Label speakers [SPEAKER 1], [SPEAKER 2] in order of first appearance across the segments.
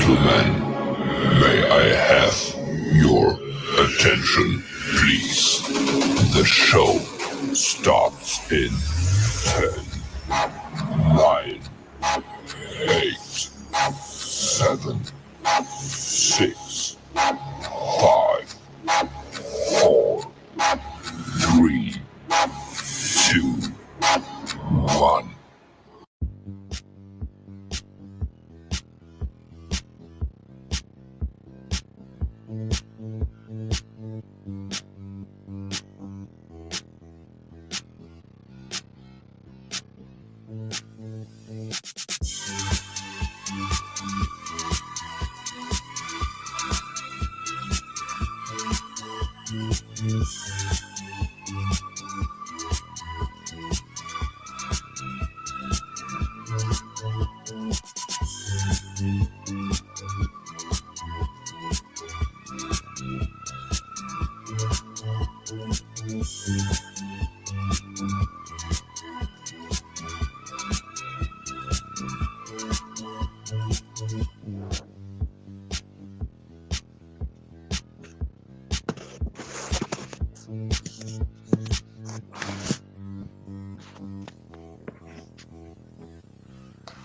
[SPEAKER 1] gentlemen, may I have your attention, please? The show starts in 10, 9, 8, 7, 6, 5, 4, 3, 2, 1.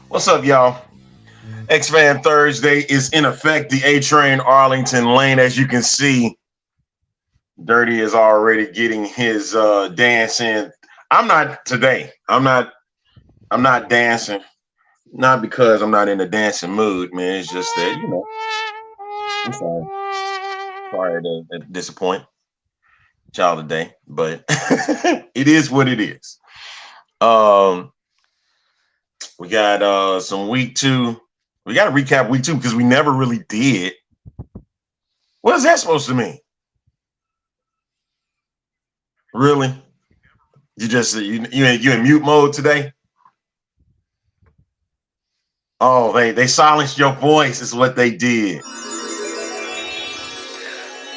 [SPEAKER 2] What's up, y'all? X-Fan Thursday is in effect. The A-Train Arlington Lane, as you can see, Dirty is already getting his dance in. I'm not today. I'm not dancing. Not because I'm not in the dancing mood, man. It's just that, I'm sorry. Sorry to disappoint y'all today, but it is what it is. We got some week 2. We got to recap week 2 because we never really did. What is that supposed to mean? Really? You just you in mute mode today? Oh, they silenced your voice is what they did.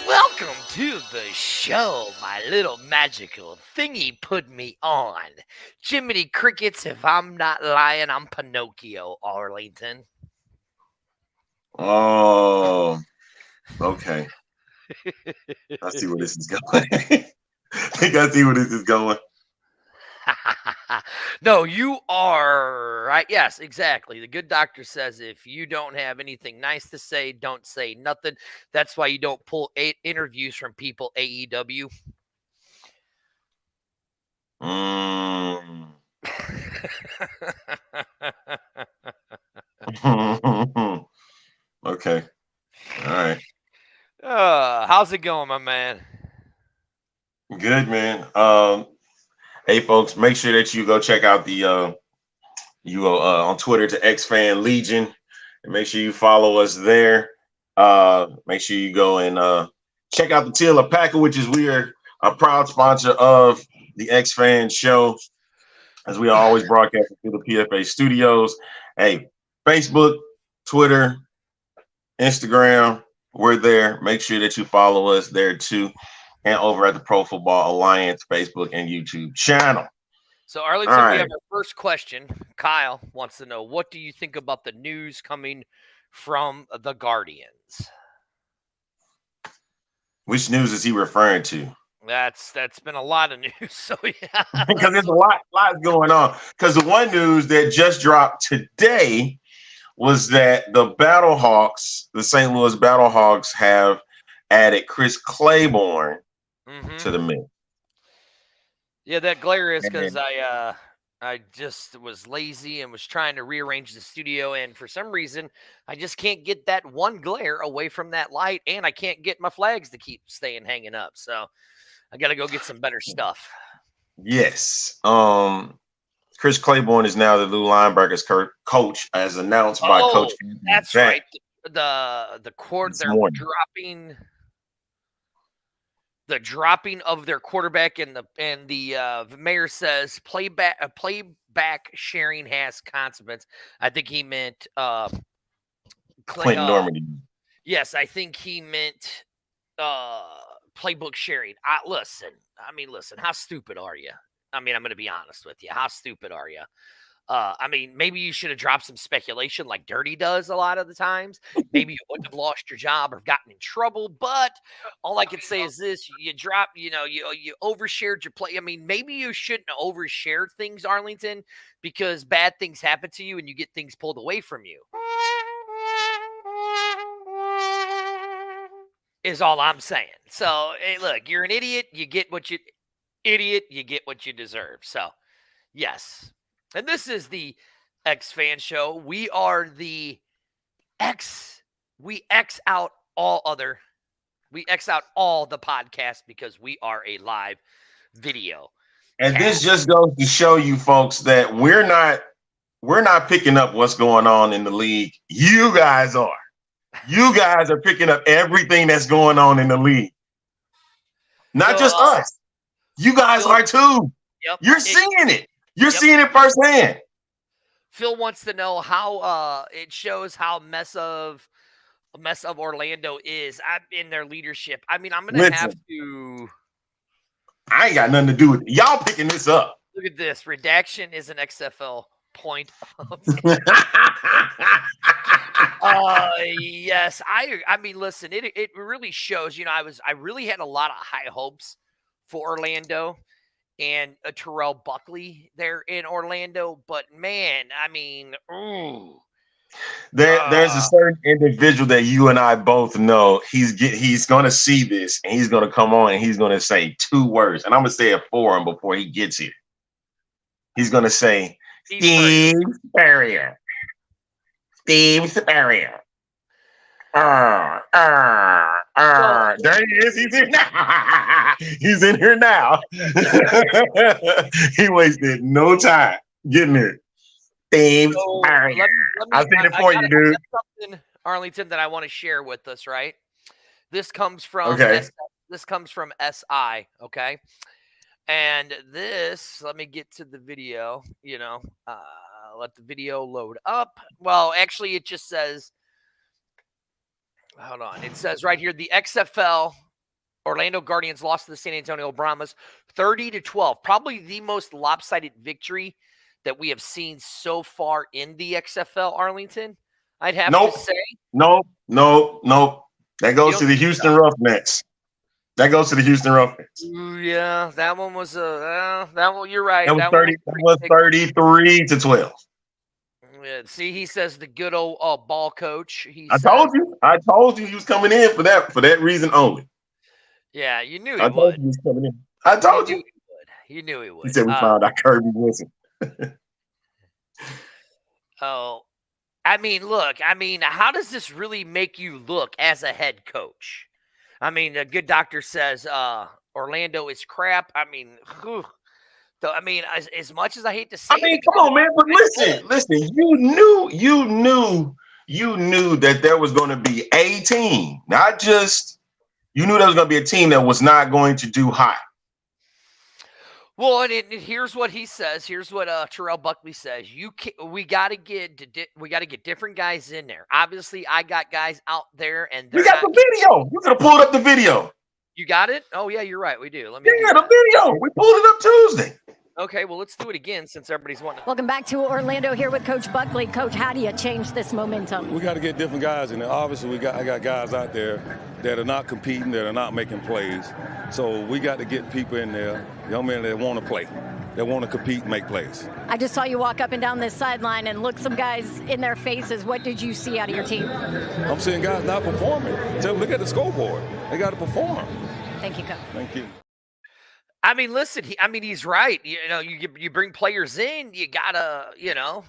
[SPEAKER 3] Welcome to the show, my little magical thingy put me on. Jiminy Crickets, if I'm not lying, I'm Pinocchio, Arlington.
[SPEAKER 2] Oh, okay. I see where this is going. I think I see where this is going.
[SPEAKER 3] No, you are right. Yes, exactly. The good doctor says if you don't have anything nice to say, don't say nothing. That's why you don't pull interviews from people AEW.
[SPEAKER 2] Okay. All right.
[SPEAKER 3] How's it going, my man?
[SPEAKER 2] Good, man. Hey, folks, make sure that you go check out the on Twitter to XFan Legion, and make sure you follow us there. Make sure you go and check out the Tila Packer, which is we are a proud sponsor of the XFan show, as we are always broadcasting through the PFA studios. Hey, Facebook, Twitter, Instagram, we're there. Make sure that you follow us there too, and over at the Pro Football Alliance Facebook and YouTube channel.
[SPEAKER 3] So, Arlington, we have our first question. Kyle wants to know, what do you think about the news coming from the Guardians?
[SPEAKER 2] Which news is he referring to?
[SPEAKER 3] That's been a lot of news. So, yeah.
[SPEAKER 2] Because there's a lot going on. Because the one news that just dropped today was that the Battlehawks, the St. Louis Battlehawks, have added Chris Claiborne to the mix.
[SPEAKER 3] Yeah, that glare is because I just was lazy and was trying to rearrange the studio, and for some reason, I just can't get that one glare away from that light, and I can't get my flags to keep staying hanging up. So I got to go get some better stuff.
[SPEAKER 2] Yes. Chris Claiborne is now the Lou Linebackers coach, as announced by Coach.
[SPEAKER 3] That's right. The court they're dropping. The dropping of their quarterback and the mayor says playback sharing has consequence. I think he meant
[SPEAKER 2] Clinton Normandy.
[SPEAKER 3] Yes, I think he meant playbook sharing. Listen. How stupid are you? I mean, I'm going to be honest with you. How stupid are you? I mean, maybe you should have dropped some speculation like Dirty does a lot of the times. Maybe you wouldn't have lost your job or gotten in trouble. But all I can say is this: you drop, you overshared your play. I mean, maybe you shouldn't have overshared things, Arlington, because bad things happen to you and you get things pulled away from you. Is all I'm saying. So, hey, look, you're an idiot. You get what you deserve. So, yes. And this is the X Fan Show. We are the X. We X out all other. We X out all the podcasts because we are a live video.
[SPEAKER 2] And this just goes to show you folks that we're not picking up what's going on in the league. You guys are. You guys are picking up everything that's going on in the league. Not just us. You guys are too.
[SPEAKER 3] Yep,
[SPEAKER 2] You're seeing it. You're seeing it firsthand.
[SPEAKER 3] Phil wants to know how it shows how mess of Orlando is in their leadership. I mean, I'm gonna have to.
[SPEAKER 2] I ain't got nothing to do with it. Y'all picking this up.
[SPEAKER 3] Look at this. Redaction is an XFL point of. Yes, I mean, listen, it really shows. I really had a lot of high hopes for Orlando and Terrell Buckley there in Orlando, but man, I mean, ooh.
[SPEAKER 2] There's a certain individual that you and I both know. He's gonna see this and he's gonna come on and he's gonna say 2 words, and I'm gonna say it for him before he gets here. He's gonna say Steve Spurrier. Steve Spurrier. There he is. He's in now. He's in here now. He wasted no time getting here. Steve Spurrier. I've seen it for you, dude.
[SPEAKER 3] Something, Arlington, that I want to share with us, right? This comes from this comes from SI, okay? And this, let me get to the video, let the video load up. Well, actually, it just says, hold on. It says right here, the XFL Orlando Guardians lost to the San Antonio Brahmas 30-12. Probably the most lopsided victory that we have seen so far in the XFL, Arlington. I'd have to say.
[SPEAKER 2] Nope. That goes to the Houston Roughnecks. Yeah,
[SPEAKER 3] that one was that one. You're right.
[SPEAKER 2] That was 33-12.
[SPEAKER 3] Yeah, see, he says the good old ball coach.
[SPEAKER 2] I told you he was coming in for that reason only.
[SPEAKER 3] Yeah, you knew he would.
[SPEAKER 2] He was coming in. I told you.
[SPEAKER 3] You knew he would.
[SPEAKER 2] He said we found out Kirby Wilson.
[SPEAKER 3] Oh, I mean, look. I mean, how does this really make you look as a head coach? I mean, the good doctor says Orlando is crap. I mean, whew. So, I mean, as much as I hate to say,
[SPEAKER 2] come on, man. But listen. You knew that there was going to be a team, not just. You knew there was going to be a team that was not going to do hot.
[SPEAKER 3] Well, and here's what he says. Here's what Terrell Buckley says. We got to get different guys in there. Obviously, I got guys out there, and
[SPEAKER 2] we got the video. You could have pulled up the video.
[SPEAKER 3] You got it? Oh yeah, you're right. We do.
[SPEAKER 2] The video. We pulled it up Tuesday.
[SPEAKER 3] Okay, well, let's do it again since everybody's wanting.
[SPEAKER 4] Welcome back to Orlando here with Coach Buckley. Coach, how do you change this momentum?
[SPEAKER 5] We got to get different guys in there. Obviously, I got guys out there that are not competing, that are not making plays. So we got to get people in there, young men that want to play, that want to compete and make plays.
[SPEAKER 4] I just saw you walk up and down this sideline and look some guys in their faces. What did you see out of your team?
[SPEAKER 5] I'm seeing guys not performing. So look at the scoreboard. They got to perform.
[SPEAKER 4] Thank you, Coach.
[SPEAKER 5] Thank you.
[SPEAKER 3] I mean, listen. He's right. You bring players in. You gotta. I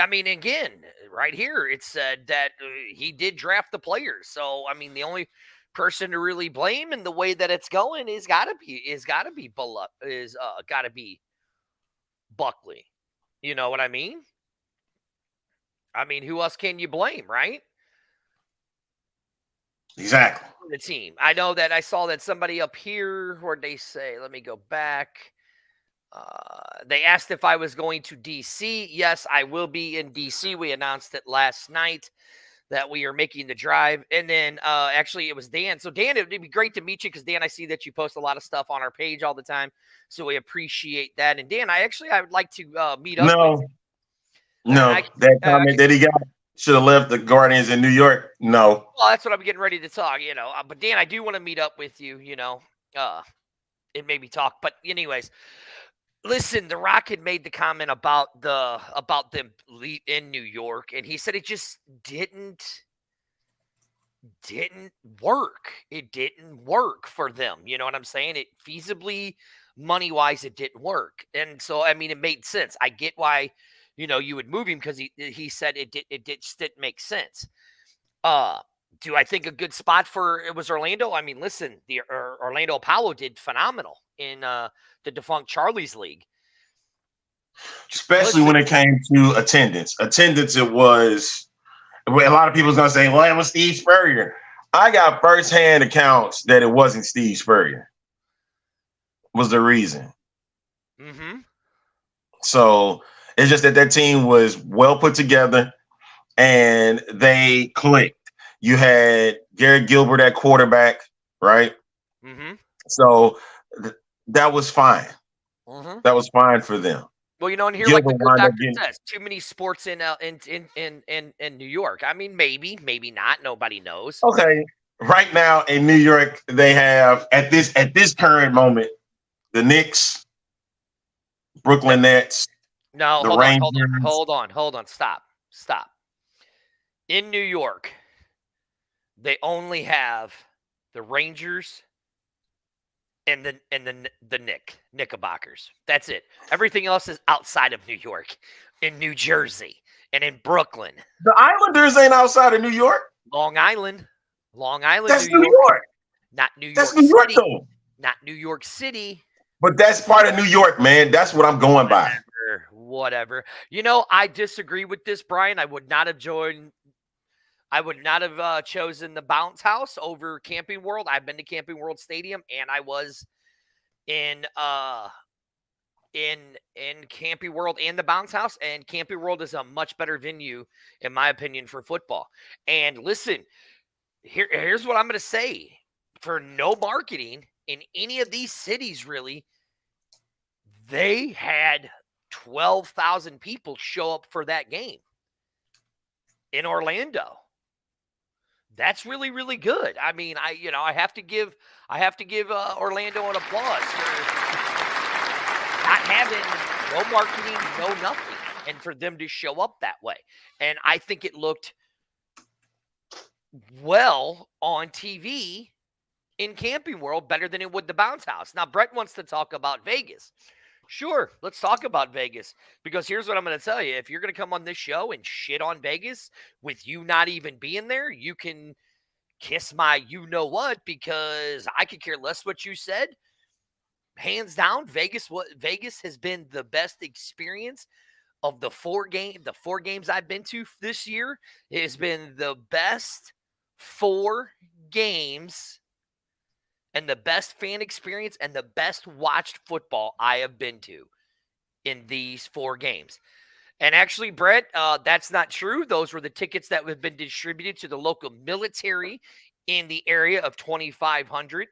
[SPEAKER 3] mean, again, right here it said that he did draft the players. So I mean, the only person to really blame in the way that it's going is got to be Buckley. You know what I mean? I mean, who else can you blame, right?
[SPEAKER 2] Exactly.
[SPEAKER 3] The team. I know that I saw that somebody up here, where'd they say? Let me go back. They asked if I was going to DC. Yes, I will be in DC. We announced it last night that we are making the drive. And then actually it was Dan. So Dan, it'd be great to meet you because Dan, I see that you post a lot of stuff on our page all the time. So we appreciate that. And Dan, I would like to meet up with you.
[SPEAKER 2] No, that comment that he got should have left the Guardians in New York. No.
[SPEAKER 3] Well, that's what I'm getting ready to talk, But Dan, I do want to meet up with you, and maybe talk. But anyways, listen, The Rock had made the comment about them in New York, and he said it just didn't work. It didn't work for them. You know what I'm saying? It feasibly, money-wise, it didn't work. And so, I mean, it made sense. I get why, you would move him because he said it just didn't make sense. Do I think a good spot for it was Orlando? I mean, listen, the Orlando Apollo did phenomenal in the defunct Charlie's League.
[SPEAKER 2] Especially when it came to attendance. Attendance, it was a lot of people's gonna say, well, it was Steve Spurrier. I got firsthand accounts that it wasn't Steve Spurrier. Was the reason.
[SPEAKER 3] Mm-hmm.
[SPEAKER 2] So it's just that team was well put together and they clicked. You had Garrett Gilbert at quarterback, right?
[SPEAKER 3] Mm-hmm.
[SPEAKER 2] So that was fine.
[SPEAKER 3] Mm-hmm.
[SPEAKER 2] That was fine for them.
[SPEAKER 3] Well, and here, like the good doctor says, too many sports in New York. I mean, maybe not. Nobody knows.
[SPEAKER 2] Okay, right now in New York, they have at this current moment, the Knicks, Brooklyn Nets.
[SPEAKER 3] No, hold on. Stop. In New York, they only have the Rangers and the Knickerbockers. That's it. Everything else is outside of New York, in New Jersey, and in Brooklyn.
[SPEAKER 2] The Islanders ain't outside of New York.
[SPEAKER 3] Long Island.
[SPEAKER 2] That's New York.
[SPEAKER 3] Not New York.
[SPEAKER 2] That's New York, though.
[SPEAKER 3] Not New York City.
[SPEAKER 2] But that's part of New York, man. That's what I'm going by.
[SPEAKER 3] Whatever. I disagree with this, Brian. I would not have chosen the Bounce House over Camping World. I've been to Camping World Stadium, and I was in Camping World and the Bounce House, and Camping World is a much better venue, in my opinion, for football. And listen, here's what I'm going to say. For no marketing in any of these cities, really, they had 12,000 people show up for that game in Orlando. That's really, really good. I mean, I have to give Orlando an applause for not having no marketing, no nothing, and for them to show up that way. And I think it looked well on TV in Camping World, better than it would the Bounce House. Now, Brett wants to talk about Vegas. Sure, let's talk about Vegas, because here's what I'm going to tell you. If you're going to come on this show and shit on Vegas with you not even being there, you can kiss my you-know-what, because I could care less what you said. Hands down, Vegas has been the best experience of the four games I've been to this year. It has been the best 4 games and the best fan experience and the best watched football I have been to in these 4 games. And actually, Brett, that's not true. Those were the tickets that have been distributed to the local military in the area of 2,500.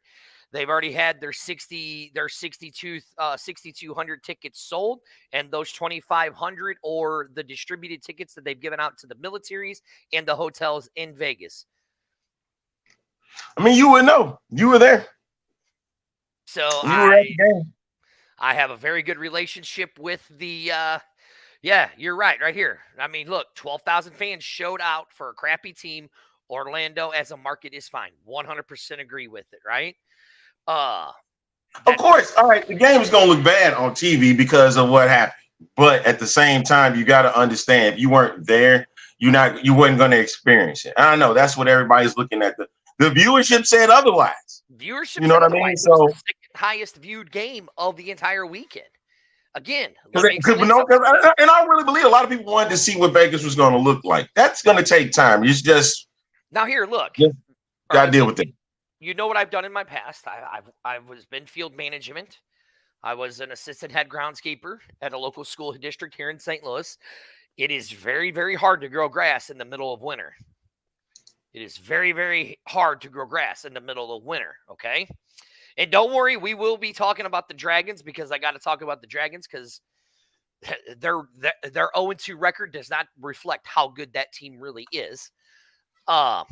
[SPEAKER 3] They've already had their 6,200 tickets sold, and those 2,500 or the distributed tickets that they've given out to the militaries and the hotels in Vegas.
[SPEAKER 2] I mean, you would know. You were there.
[SPEAKER 3] So I have a very good relationship with the yeah, you're right here. I mean, look, 12,000 fans showed out for a crappy team. Orlando as a market is fine. 100% agree with it, right?
[SPEAKER 2] Of course. All right, the game is going to look bad on TV because of what happened. But at the same time, you got to understand, if you weren't there, you weren't going to experience it. And I know that's what everybody's looking at. The viewership said otherwise.
[SPEAKER 3] Viewership,
[SPEAKER 2] you know what I mean? So
[SPEAKER 3] it was the second highest viewed game of the entire weekend. Again,
[SPEAKER 2] and I really believe a lot of people wanted to see what Vegas was going to look like. That's going to take time. It's just
[SPEAKER 3] now here. Look,
[SPEAKER 2] got to deal with it.
[SPEAKER 3] You know what I've done in my past. I was in field management. I was an assistant head groundskeeper at a local school district here in St. Louis. It is very, very hard to grow grass in the middle of winter. It is very, very hard to grow grass in the middle of winter, okay? And don't worry, we will be talking about the Dragons, because I got to talk about the Dragons, because their 0-2 record does not reflect how good that team really is. So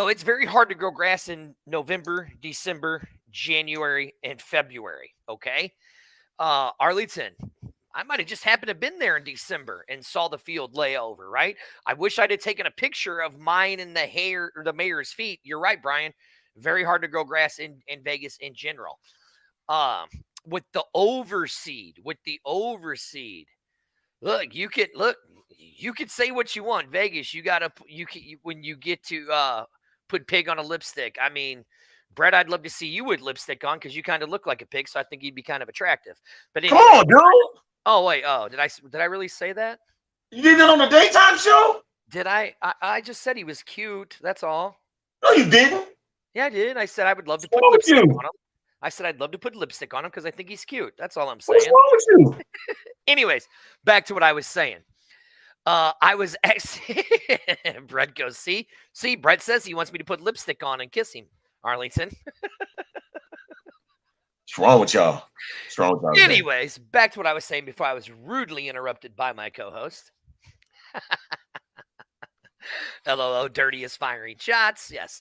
[SPEAKER 3] it's very hard to grow grass in November, December, January, and February. Okay. Arlington, I might have just happened to have been there in December and saw the field lay over, right? I wish I'd have taken a picture of mine and the mayor's feet. You're right, Brian. Very hard to grow grass in Vegas in general. With the overseed, look, you could say what you want. Vegas, when you get to put pig on a lipstick. I mean, Brett, I'd love to see you with lipstick on because you kind of look like a pig, so I think you'd be kind of attractive. But anyway,
[SPEAKER 2] come on, dude.
[SPEAKER 3] Oh wait, did I really say that?
[SPEAKER 2] You did it on the daytime show?
[SPEAKER 3] Did I? I just said he was cute. That's all.
[SPEAKER 2] No, you didn't.
[SPEAKER 3] Yeah, I did. I said I would love to put
[SPEAKER 2] wrong with
[SPEAKER 3] lipstick
[SPEAKER 2] you?
[SPEAKER 3] on him. I said I'd love to put lipstick on him because I think he's cute. That's all I'm saying.
[SPEAKER 2] What's wrong with you?
[SPEAKER 3] Anyways, back to what I was saying. I was actually Brett goes, see, Brett says he wants me to put lipstick on and kiss him, Arlington.
[SPEAKER 2] What's wrong with y'all?
[SPEAKER 3] Anyways, back to what I was saying before I was rudely interrupted by my co-host. LOO, dirty is firing shots. Yes.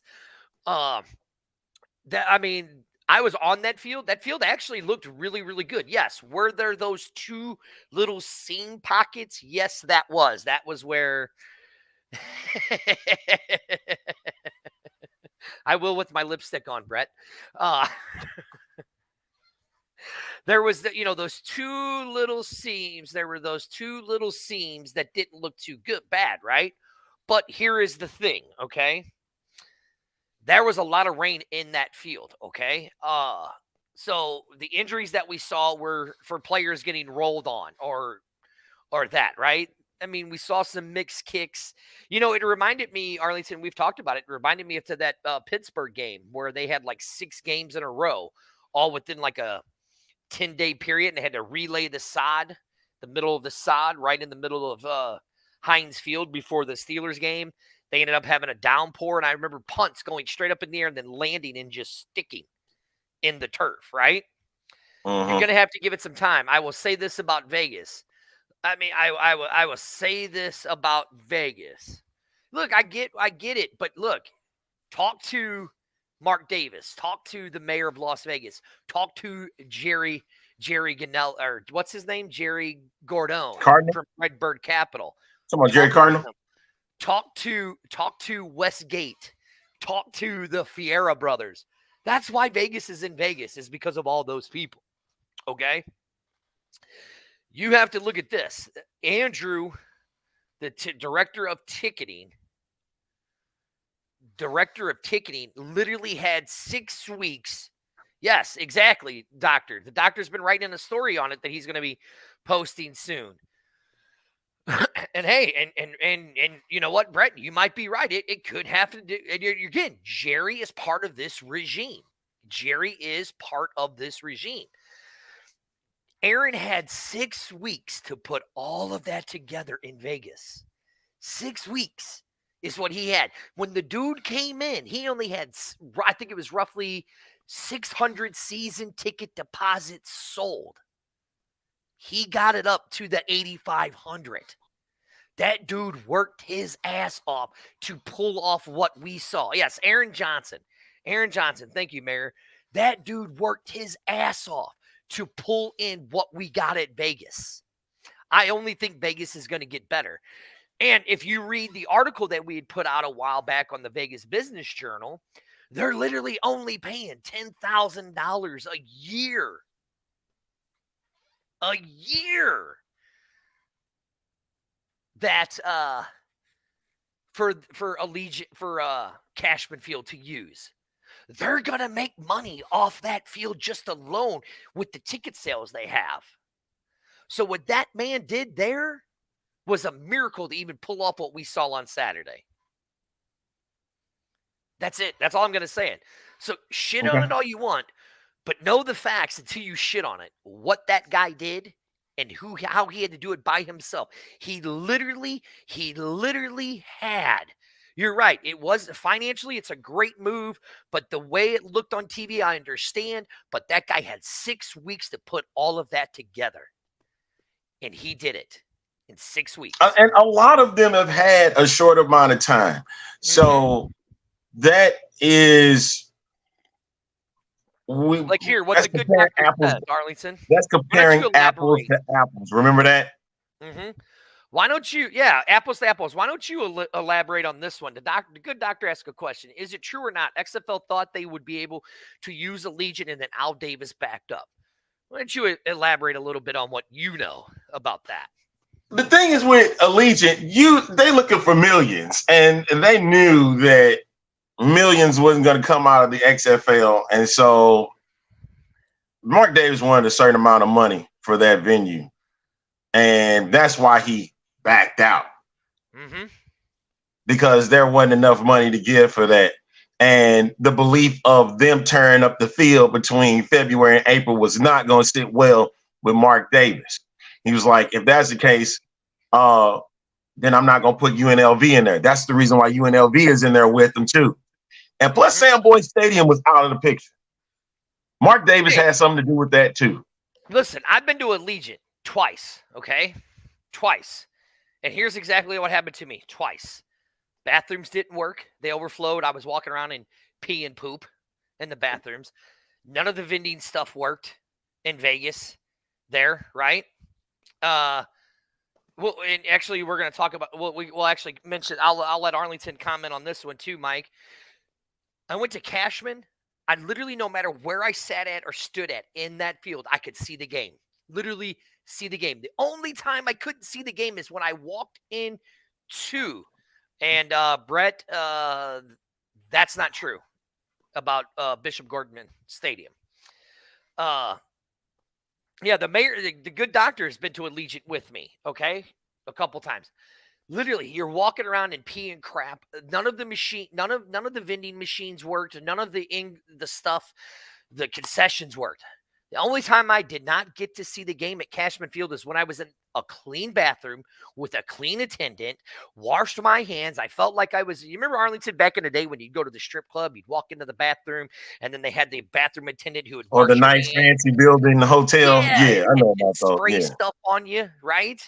[SPEAKER 3] I was on that field. That field actually looked really, really good. Yes. Were there those two little seam pockets? Yes, that was. That was where I will with my lipstick on, Brett. There was those two little seams. There were those two little seams that didn't look too bad, right? But here is the thing, okay? There was a lot of rain in that field, okay? So the injuries that we saw were for players getting rolled on or that, right? I mean, we saw some mixed kicks. It reminded me, Arlington, we've talked about it. It reminded me of that Pittsburgh game where they had like 6 games in a row, all within like a 10-day period, and they had to relay the middle of the sod, right in the middle of Heinz Field before the Steelers game. They ended up having a downpour, and I remember punts going straight up in the air and then landing and just sticking in the turf, right?
[SPEAKER 2] Uh-huh.
[SPEAKER 3] You're going to have to give it some time. I will say this about Vegas. I mean, I will say this about Vegas. Look, I get it, but look, talk to Mark Davis, talk to the mayor of Las Vegas, talk to Jerry Gannell, or what's his name? Jerry Gordon from Redbird Capital.
[SPEAKER 2] Someone, Jerry Cardinal.
[SPEAKER 3] Talk to Westgate. Talk to the Fiera brothers. That's why Vegas is in Vegas, is because of all those people. Okay? You have to look at this. Andrew, the director of ticketing, literally had 6 weeks. Yes, exactly, doctor. The doctor's been writing a story on it that he's going to be posting soon. And hey, and you know what, Brett, you might be right. It could have to do. And again, Jerry is part of this regime. Aaron had 6 weeks to put all of that together in Vegas. 6 weeks is what he had. When the dude came in, he only had, I think it was roughly 600 season ticket deposits sold. He got it up to the 8,500. That dude worked his ass off to pull off what we saw. Yes, Aaron Johnson. Thank you, Mayor. That dude worked his ass off to pull in what we got at Vegas. I only think Vegas is going to get better. And if you read the article that we had put out a while back on the Vegas Business Journal, they're literally only paying $10,000 a year. A year. That for Cashman Field to use. They're going to make money off that field just alone with the ticket sales they have. So what that man did there was a miracle to even pull off what we saw on Saturday. That's it. That's all I'm going to say. So shit on it all you want, but know the facts until you shit on it. What that guy did and how he had to do it by himself. He literally had. You're right. It was financially, it's a great move, but the way it looked on TV, I understand. But that guy had 6 weeks to put all of that together. and he did it in 6 weeks.
[SPEAKER 2] And a lot of them have had a short amount of time. So that is
[SPEAKER 3] like here, what the good doctor said, Arlington.
[SPEAKER 2] That's comparing apples to apples. Remember that?
[SPEAKER 3] Mm-hmm. Why don't you, apples to apples. Why don't you elaborate on this one? The good doctor asked a question. Is it true or not? XFL thought they would be able to use Allegiant and then Al Davis backed up. Why don't you elaborate a little bit on what you know about that?
[SPEAKER 2] The thing is with Allegiant, they looking for millions, and they knew that millions wasn't going to come out of the XFL. And so Mark Davis wanted a certain amount of money for that venue. And that's why he backed out.
[SPEAKER 3] Mm-hmm.
[SPEAKER 2] Because there wasn't enough money to give for that. And the belief of them tearing up the field between February and April was not going to sit well with Mark Davis. He was like, if that's the case, then I'm not going to put UNLV in there. That's the reason why UNLV is in there with them too. And plus Sam Boyd Stadium was out of the picture. Mark Davis had something to do with that too.
[SPEAKER 3] Listen, I've been to Allegiant twice, okay? Twice. And here's exactly what happened to me twice. Bathrooms didn't work. They overflowed. I was walking around in pee and poop in the bathrooms. None of the vending stuff worked in Vegas there, right? Well, and actually, we're going to talk about. We'll actually mention. I'll let Arlington comment on this one too, Mike. I went to Cashman. I literally, no matter where I sat at or stood at in that field, I could see the game. Literally see the game. The only time I couldn't see the game is when I walked in to, and Brett, that's not true about Bishop Gordon Stadium. Yeah, the mayor, the good doctor has been to Allegiant with me, okay? A couple times. Literally, you're walking around in pee and crap. None of the vending machines worked. None of the stuff, the concessions worked. The only time I did not get to see the game at Cashman Field is when I was in a clean bathroom with a clean attendant, washed my hands. I felt like you remember Arlington back in the day when you'd go to the strip club, you'd walk into the bathroom and then they had the bathroom attendant who would
[SPEAKER 2] the nice fancy building, the hotel. Yeah, I know about those.
[SPEAKER 3] Spray stuff on you, right?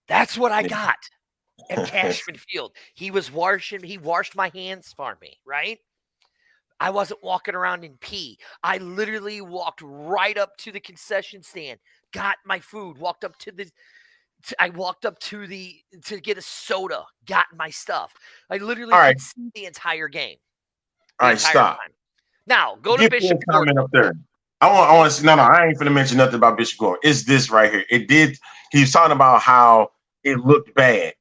[SPEAKER 3] That's what I got at Cashman Field. He washed my hands for me, right? I wasn't walking around in pee. I literally walked right up to the concession stand, got my food, walked up to get a soda, got my stuff. I literally could see the entire game.
[SPEAKER 2] All right, stop.
[SPEAKER 3] Time. Now, go to Bishop Gordon.
[SPEAKER 2] Up there. I want to see. No, I ain't finna mention nothing about Bishop Gordon. It's this right here. He was talking about how it looked bad.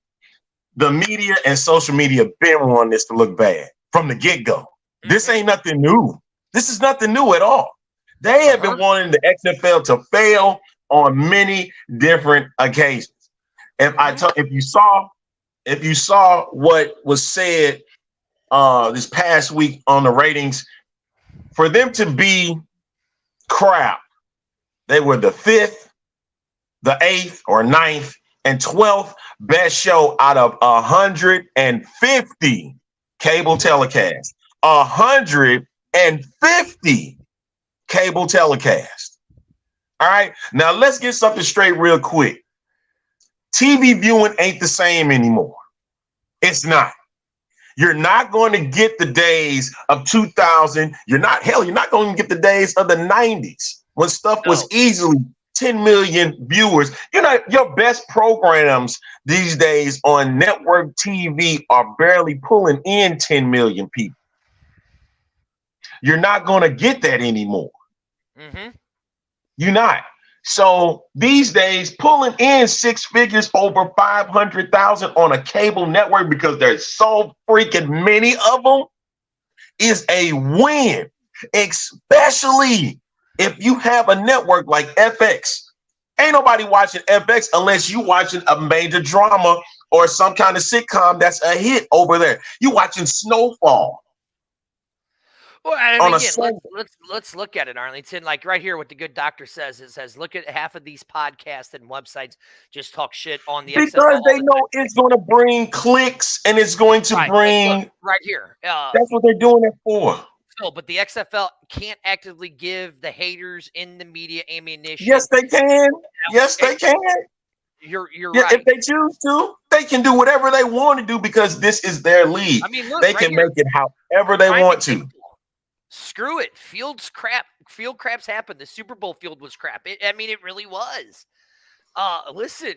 [SPEAKER 2] The media and social media been wanting this to look bad from the get-go. This ain't nothing new. This is nothing new at all. They have been wanting the XFL to fail on many different occasions. If you saw what was said this past week on the ratings, for them to be crap, they were the 5th, the 8th or 9th, and 12th best show out of 150 cable telecasts. 150 cable telecast. All right. Now let's get something straight real quick. TV viewing ain't the same anymore. It's not. You're not going to get the days of 2000. You're not going to get the days of the 90s when stuff was easily 10 million viewers. Your best programs these days on network TV are barely pulling in 10 million people. You're not going to get that anymore.
[SPEAKER 3] Mm-hmm.
[SPEAKER 2] You're not. So these days, pulling in 6 figures, over 500,000 on a cable network because there's so freaking many of them is a win, especially if you have a network like FX. Ain't nobody watching FX unless you watching a major drama or some kind of sitcom that's a hit over there. You watching Snowfall.
[SPEAKER 3] Well, I mean, again, let's look at it, Arlington. Like right here, what the good doctor says, it says, look at half of these podcasts and websites just talk shit on the
[SPEAKER 2] because
[SPEAKER 3] XFL
[SPEAKER 2] they know it's going to bring clicks and it's going to bring
[SPEAKER 3] right here.
[SPEAKER 2] That's what they're doing it for.
[SPEAKER 3] Phil, but the XFL can't actively give the haters in the media ammunition.
[SPEAKER 2] Yes, they can. Yes, they can.
[SPEAKER 3] You're
[SPEAKER 2] Yeah,
[SPEAKER 3] right.
[SPEAKER 2] if they choose to, they can do whatever they want to do because this is their league.
[SPEAKER 3] I mean, look,
[SPEAKER 2] they
[SPEAKER 3] right
[SPEAKER 2] can
[SPEAKER 3] here.
[SPEAKER 2] make it however they
[SPEAKER 3] Prime
[SPEAKER 2] want to.
[SPEAKER 3] example. Screw it. Field craps happened. The Super Bowl field was crap. It really was. Listen,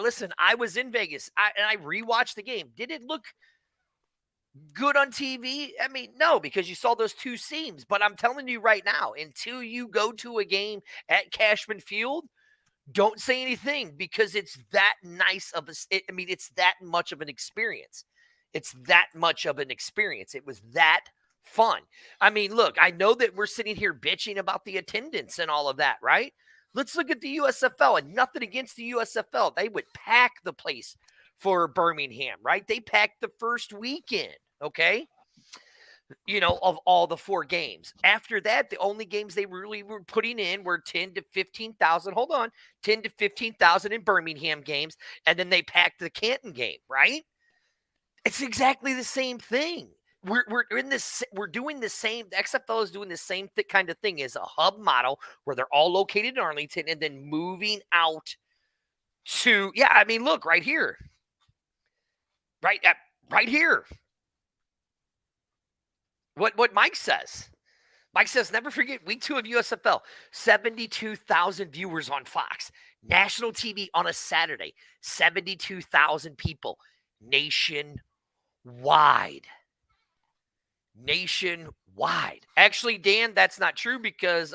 [SPEAKER 3] listen. I was in Vegas, and I rewatched the game. Did it look good on TV? I mean, no, because you saw those two seams. But I'm telling you right now, until you go to a game at Cashman Field, don't say anything because it's that nice of it's that much of an experience. It's that much of an experience. It was that fun. I mean, look, I know that we're sitting here bitching about the attendance and all of that, right? Let's look at the USFL, and nothing against the USFL. They would pack the place for Birmingham, right? They packed the first weekend, okay? Of all the 4 games. After that, the only games they really were putting in were 10 to 15,000. Hold on. 10 to 15,000 in Birmingham games. And then they packed the Canton game, right? It's exactly the same thing. We're in this. We're doing the same. The XFL is doing the same kind of thing as a hub model where they're all located in Arlington and then moving out to, look right here. Right here. What Mike says. Mike says, never forget week 2 of USFL, 72,000 viewers on Fox. National TV on a Saturday, 72,000 people. Nationwide. Actually, Dan, that's not true because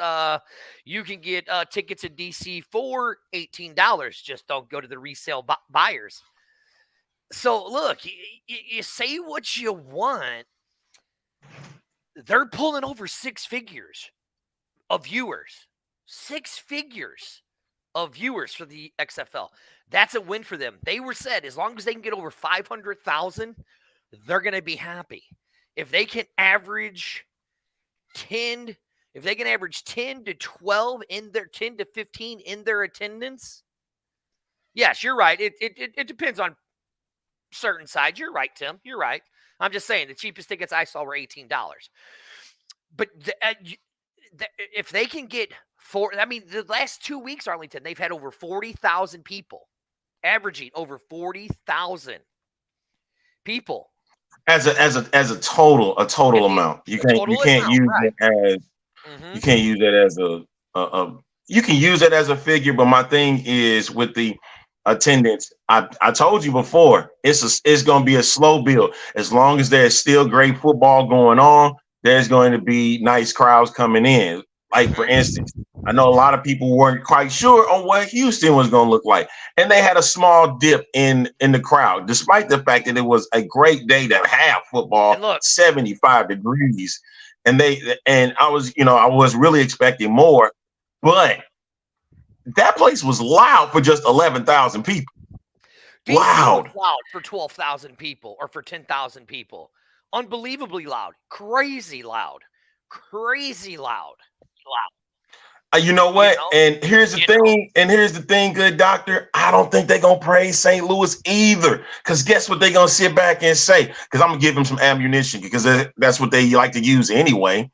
[SPEAKER 3] you can get tickets in DC for $18. Just don't go to the resale buyers. So, look, you say what you want. They're pulling over 6 figures of viewers. 6 figures of viewers for the XFL. That's a win for them. They were said as long as they can get over 500,000, they're going to be happy. If they can average 10 to 12 in their 10 to 15 in their attendance, yes, you're right. It depends on certain sides. You're right, Tim. You're right. I'm just saying the cheapest tickets I saw were $18. But if they can get the last 2 weeks, Arlington, they've had over 40,000 people, averaging over 40,000 people
[SPEAKER 2] As a total amount. You can't use it as you can use it as a figure, but my thing is with the attendance, I told you before, it's going to be a slow build. As long as there's still great football going on, there's going to be nice crowds coming in. Like, for instance, I know a lot of people weren't quite sure on what Houston was going to look like, and they had a small dip in the crowd, despite the fact that it was a great day to have football, 75 degrees, and I was really expecting more, but that place was loud for just 11,000 people.
[SPEAKER 3] DC loud for 12,000 people or for 10,000 people. Unbelievably loud. Crazy loud.
[SPEAKER 2] You know what? And here's the thing, good doctor. I don't think they're going to praise St. Louis either. Because guess what they're going to sit back and say? Because I'm going to give them some ammunition because that's what they like to use anyway.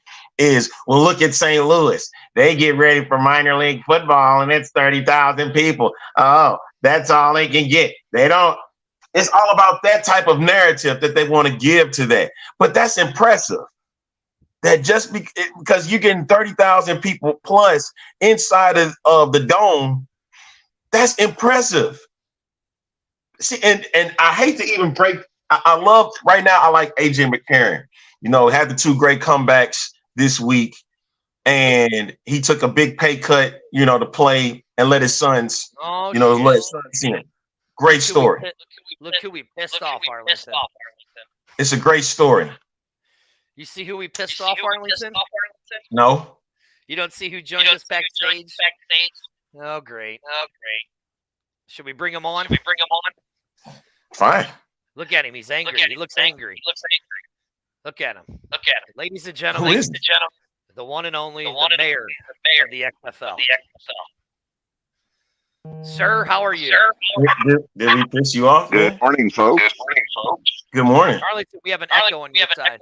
[SPEAKER 2] Well, look at St. Louis. They get ready for minor league football and it's 30,000 people. Oh, that's all they can get. They don't. It's all about that type of narrative that they want to give to that. But that's impressive. That just because you're getting 30,000 people plus inside of the dome, that's impressive. See, and I hate to even break. I love right now. I like AJ McCarron. Had the 2 great comebacks this week, and he took a big pay cut, to play and let his sons, let his sons see him. Great story.
[SPEAKER 3] Look who we pissed off, Arlington.
[SPEAKER 2] It's a great story.
[SPEAKER 3] You see who we pissed off, Arlington?
[SPEAKER 2] No.
[SPEAKER 3] You don't see who joined us backstage? Oh, great. Should we bring him on?
[SPEAKER 2] Fine.
[SPEAKER 3] Look at him. He's angry. He looks angry. Look at him. Ladies and gentlemen.
[SPEAKER 2] Who is it?
[SPEAKER 3] The one and only the mayor of the XFL. Sir, how are you?
[SPEAKER 2] Did we piss you off?
[SPEAKER 6] Good morning, folks.
[SPEAKER 2] Good morning.
[SPEAKER 3] Arlington, we have an echo on your side.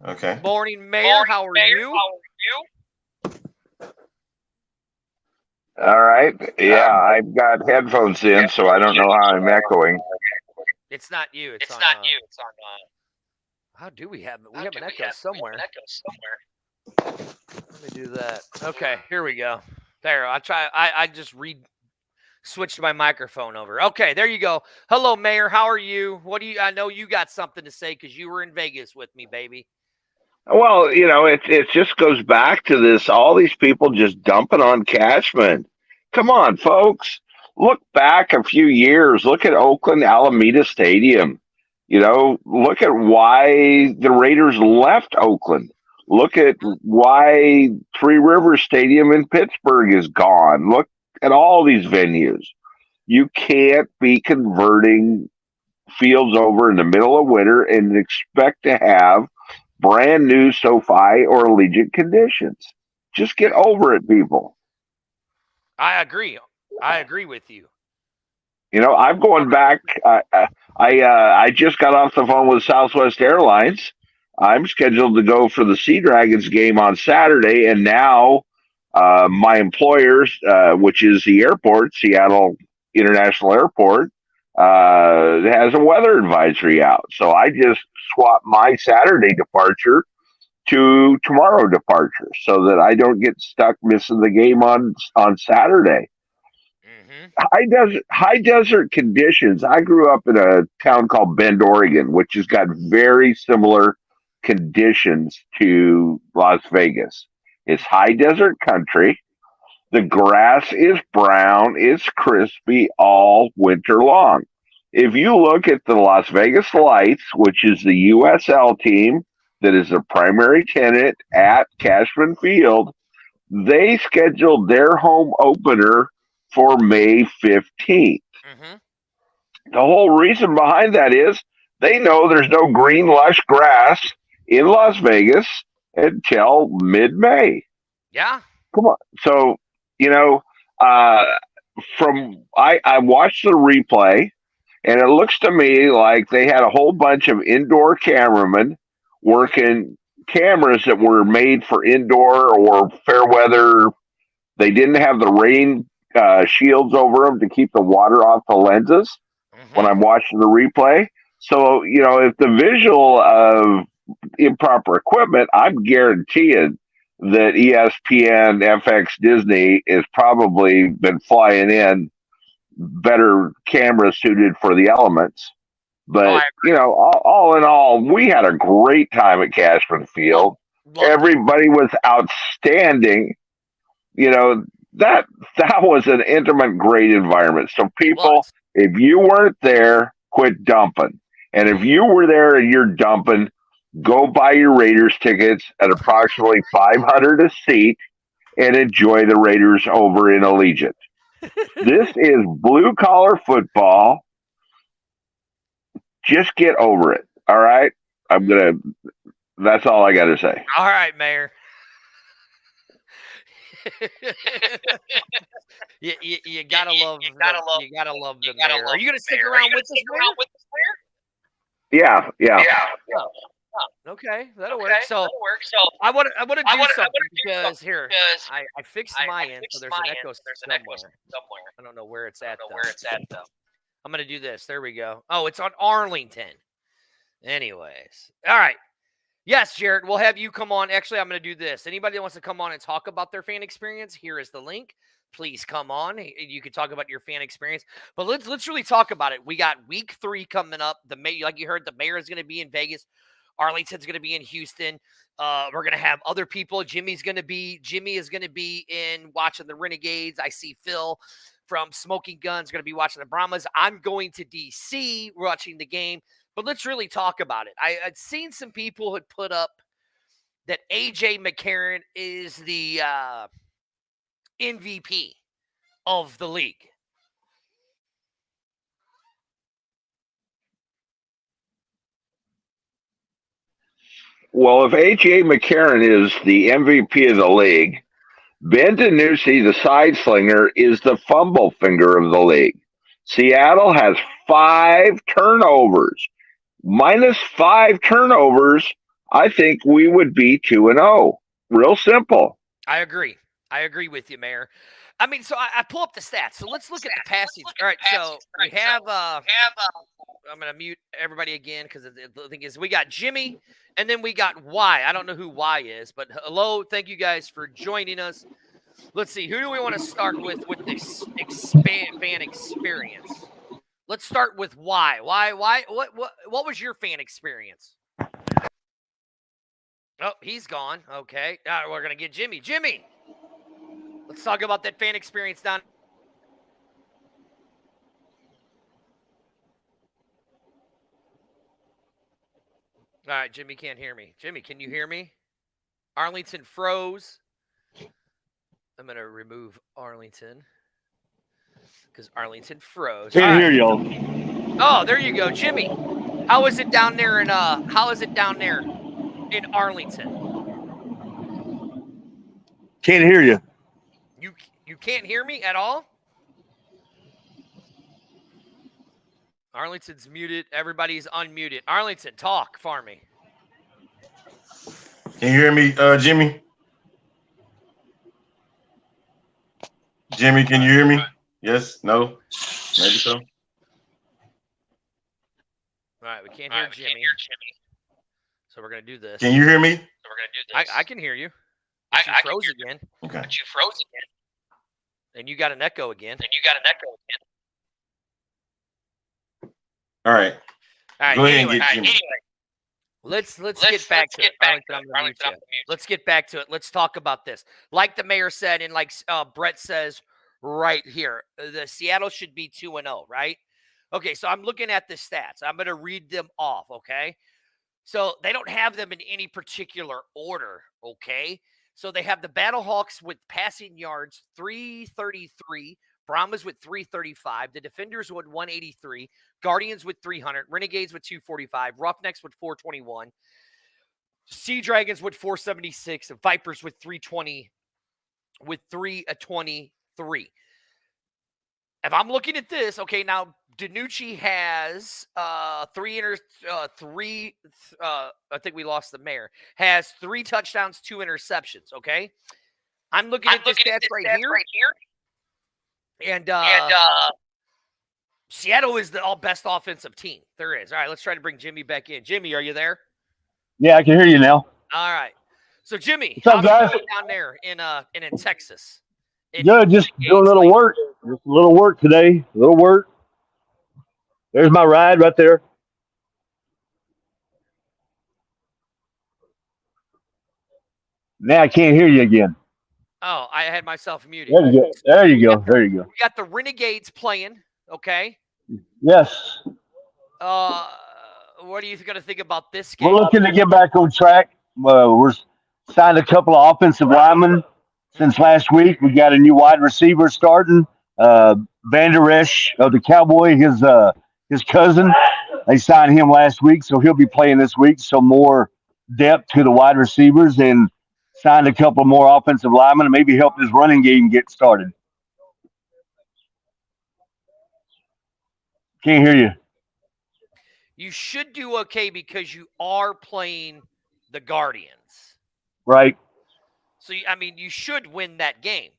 [SPEAKER 2] Okay.
[SPEAKER 3] Morning, Mayor. How are you?
[SPEAKER 6] All right. Yeah, I've got headphones in, so I don't know how I'm echoing.
[SPEAKER 3] It's not you. It's on. How do we have it? We have an echo somewhere. Let me do that. Okay, here we go. There. I just switched my microphone over. Okay, there you go. Hello, Mayor. How are you? I know you got something to say because you were in Vegas with me, baby.
[SPEAKER 6] Well, it just goes back to this, all these people just dumping on Cashman. Come on, folks. Look back a few years. Look at Oakland Alameda Stadium. Look at why the Raiders left Oakland. Look at why Three Rivers Stadium in Pittsburgh is gone. Look at all these venues. You can't be converting fields over in the middle of winter and expect to have brand new SoFi or Allegiant conditions. Just get over it, people.
[SPEAKER 3] I agree. I agree with you.
[SPEAKER 6] I'm going back. I just got off the phone with Southwest Airlines. I'm scheduled to go for the Sea Dragons game on Saturday, and now my employer, which is the airport, Seattle International Airport, has a weather advisory out. So I just swapped my Saturday departure to tomorrow departure so that I don't get stuck missing the game on Saturday. High desert conditions. I grew up in a town called Bend, Oregon, which has got very similar conditions to Las Vegas. It's high desert country. The grass is brown, it's crispy all winter long. If you look at the Las Vegas Lights, which is the USL team that is the primary tenant at Cashman Field, they scheduled their home opener for May 15th. The whole reason behind that is they know there's no green, lush grass in Las Vegas until mid-May.
[SPEAKER 3] Yeah.
[SPEAKER 6] Come on. So, I watched the replay, and it looks to me like they had a whole bunch of indoor cameramen working cameras that were made for indoor or fair weather. They didn't have the rain shields over them to keep the water off the lenses when I'm watching the replay. So, if the visual of improper equipment, I'm guaranteeing that ESPN, FX, Disney has probably been flying in better cameras suited for the elements. But, all in all, we had a great time at Cashman Field. Everybody was outstanding. That was an intimate, great environment. So people, if you weren't there, quit dumping. And if you were there and you're dumping, go buy your Raiders tickets at approximately $500 a seat and enjoy the Raiders over in Allegiant. This is blue-collar football. Just get over it, all right? That's all I got to say.
[SPEAKER 3] All right, Mayor. you gotta love the Mayor. Are you gonna stick around with us, Mayor?
[SPEAKER 6] Yeah.
[SPEAKER 3] Oh, okay, that'll work. So I want to do something because here I fixed my end, so there's an echo somewhere. I don't know where it's at though. I'm gonna do this. There we go. Oh, it's on Arlington. Anyways, all right. Yes, Jared, we'll have you come on. Actually, I'm going to do this. Anybody that wants to come on and talk about their fan experience, here is the link. Please come on. You can talk about your fan experience. But let's really talk about it. We got week 3 coming up. Like you heard, the mayor is going to be in Vegas. Arlington's going to be in Houston. We're going to have other people. Jimmy is going to be in watching the Renegades. I see Phil from Smoking Guns going to be watching the Brahmas. I'm going to DC watching the game. But let's really talk about it. I'd seen some people had put up that A.J. McCarron is the MVP of the league.
[SPEAKER 6] Well, if A.J. McCarron is the MVP of the league, Ben DiNucci, the side slinger, is the fumble finger of the league. Seattle has 5 turnovers. -5 turnovers I think we would be 2-0. Real simple.
[SPEAKER 3] I agree. I agree with you, Mayor. I mean, so I pull up the stats. So let's look at the passing. All right, so we have I'm going to mute everybody again because the thing is we got Jimmy and then we got Y. I don't know who Y is, but hello. Thank you guys for joining us. Let's see. Who do we want to start with this fan experience? Let's start with Y. What was your fan experience? Oh, he's gone. Okay. All right, we're going to get Jimmy. Jimmy, let's talk about that fan experience down. All right, Jimmy can't hear me. Jimmy, can you hear me? Arlington froze. I'm going to remove Arlington because Arlington froze.
[SPEAKER 7] Can't hear y'all.
[SPEAKER 3] Oh, there you go, Jimmy. How is it down there in Arlington?
[SPEAKER 7] Can't hear you.
[SPEAKER 3] You can't hear me at all? Arlington's muted. Everybody's unmuted. Arlington, talk for me.
[SPEAKER 2] Can you hear me, Jimmy? Jimmy, can you hear me? Yes? No? Maybe so.
[SPEAKER 3] All right, we can't hear Jimmy. So we're going to do this.
[SPEAKER 2] Can you hear me?
[SPEAKER 3] I can hear you. I froze again.
[SPEAKER 2] Okay.
[SPEAKER 3] But you froze again. And you got an echo again.
[SPEAKER 2] All right.
[SPEAKER 3] All right.
[SPEAKER 2] Go ahead and get Jimmy.
[SPEAKER 3] Let's get back to it. Let's get back to it. Let's talk about this. Like the mayor said, and like Brett says right here, the Seattle should be 2-0, right? Okay, so I'm looking at the stats. I'm going to read them off, okay? So they don't have them in any particular order, okay? So they have the Battlehawks with passing yards 333, Brahmas with 335, the Defenders with 183, Guardians with 300, Renegades with 245, Roughnecks with 421, Sea Dragons with 476, and Vipers with 320, with 323. If I'm looking at this, okay, now DiNucci has I think we lost the mayor, has 3 touchdowns, 2 interceptions, okay? I'm looking at this stats right here. And Seattle is the best offensive team there is. All right, let's try to bring Jimmy back in. Jimmy, are you there?
[SPEAKER 7] Yeah, I can hear you now.
[SPEAKER 3] All right. So Jimmy,
[SPEAKER 7] what's up, guys?
[SPEAKER 3] Down there in Texas?
[SPEAKER 7] Good, just doing a little work. Just a little work today. A little work. There's my ride right there. Now I can't hear you again.
[SPEAKER 3] Oh, I had myself muted.
[SPEAKER 7] There you go. There you go. There you go.
[SPEAKER 3] We got the Renegades playing, okay?
[SPEAKER 7] Yes.
[SPEAKER 3] What are you going to think about this game?
[SPEAKER 7] We're looking to get back on track. We're signed a couple of offensive linemen since last week. We got a new wide receiver starting. Van Der Esch of the Cowboy, his cousin. They signed him last week, so he'll be playing this week. So more depth to the wide receivers, and signed a couple more offensive linemen and maybe help his running game get started. Can't hear you.
[SPEAKER 3] You should do okay because you are playing the Guardians.
[SPEAKER 7] Right.
[SPEAKER 3] So, I mean, you should win that game.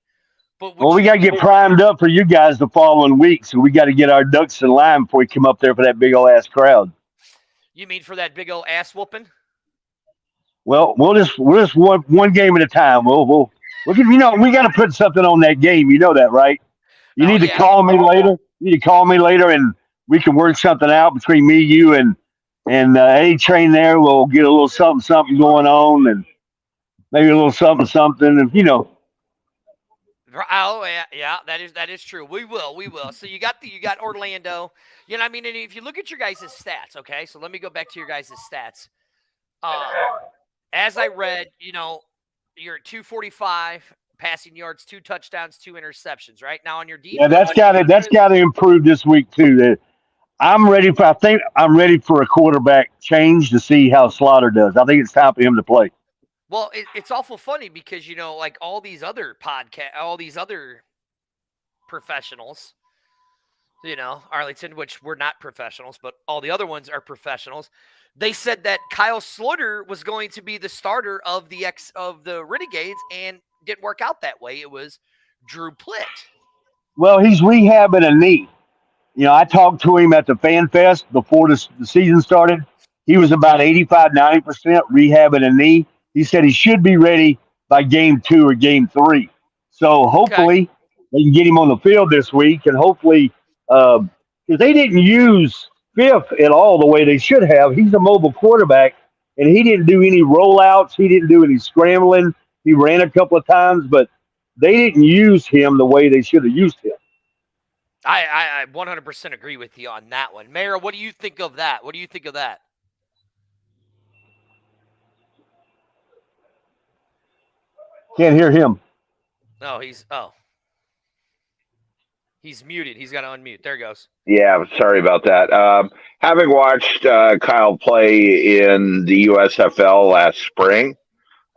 [SPEAKER 3] But
[SPEAKER 7] well, we got to get primed up for you guys the following week, so we got to get our ducks in line before we come up there for that big old ass crowd.
[SPEAKER 3] You mean for that big old ass whooping?
[SPEAKER 7] Well, we'll just one game at a time. We'll we got to put something on that game. You know that, right? You need to call me later. You need to call me later, and we can work something out between me, you, and A-Train there. We'll get a little something going on, and maybe a little something, and
[SPEAKER 3] Oh yeah, that is true. We will. So you got Orlando. You know, I mean, and if you look at your guys' stats, okay. So let me go back to your guys' stats. As I read, you're at 245 passing yards, 2 touchdowns, 2 interceptions. Right now on your defense,
[SPEAKER 7] yeah, that's got to improve this week too. I think I'm ready for a quarterback change to see how Slaughter does. I think it's time for him to play.
[SPEAKER 3] Well, it's awful funny because, like all these other professionals, Arlington, which we're not professionals, but all the other ones are professionals. They said that Kyle Slutter was going to be the starter of the Renegades, and didn't work out that way. It was Drew Plitt.
[SPEAKER 7] Well, he's rehabbing a knee. I talked to him at the Fan Fest before the season started. He was about 85, 90% rehabbing a knee. He said he should be ready by game 2 or game 3. So hopefully they can get him on the field this week, and hopefully because they didn't use Fifth at all the way they should have. He's a mobile quarterback, and he didn't do any rollouts. He didn't do any scrambling. He ran a couple of times, but they didn't use him the way they should have used him.
[SPEAKER 3] I 100% agree with you on that one. Mayor, what do you think of that?
[SPEAKER 7] Can't hear him.
[SPEAKER 3] No, he's muted. He's got to unmute. There he goes.
[SPEAKER 6] Yeah, sorry about that. Having watched Kyle play in the USFL last spring,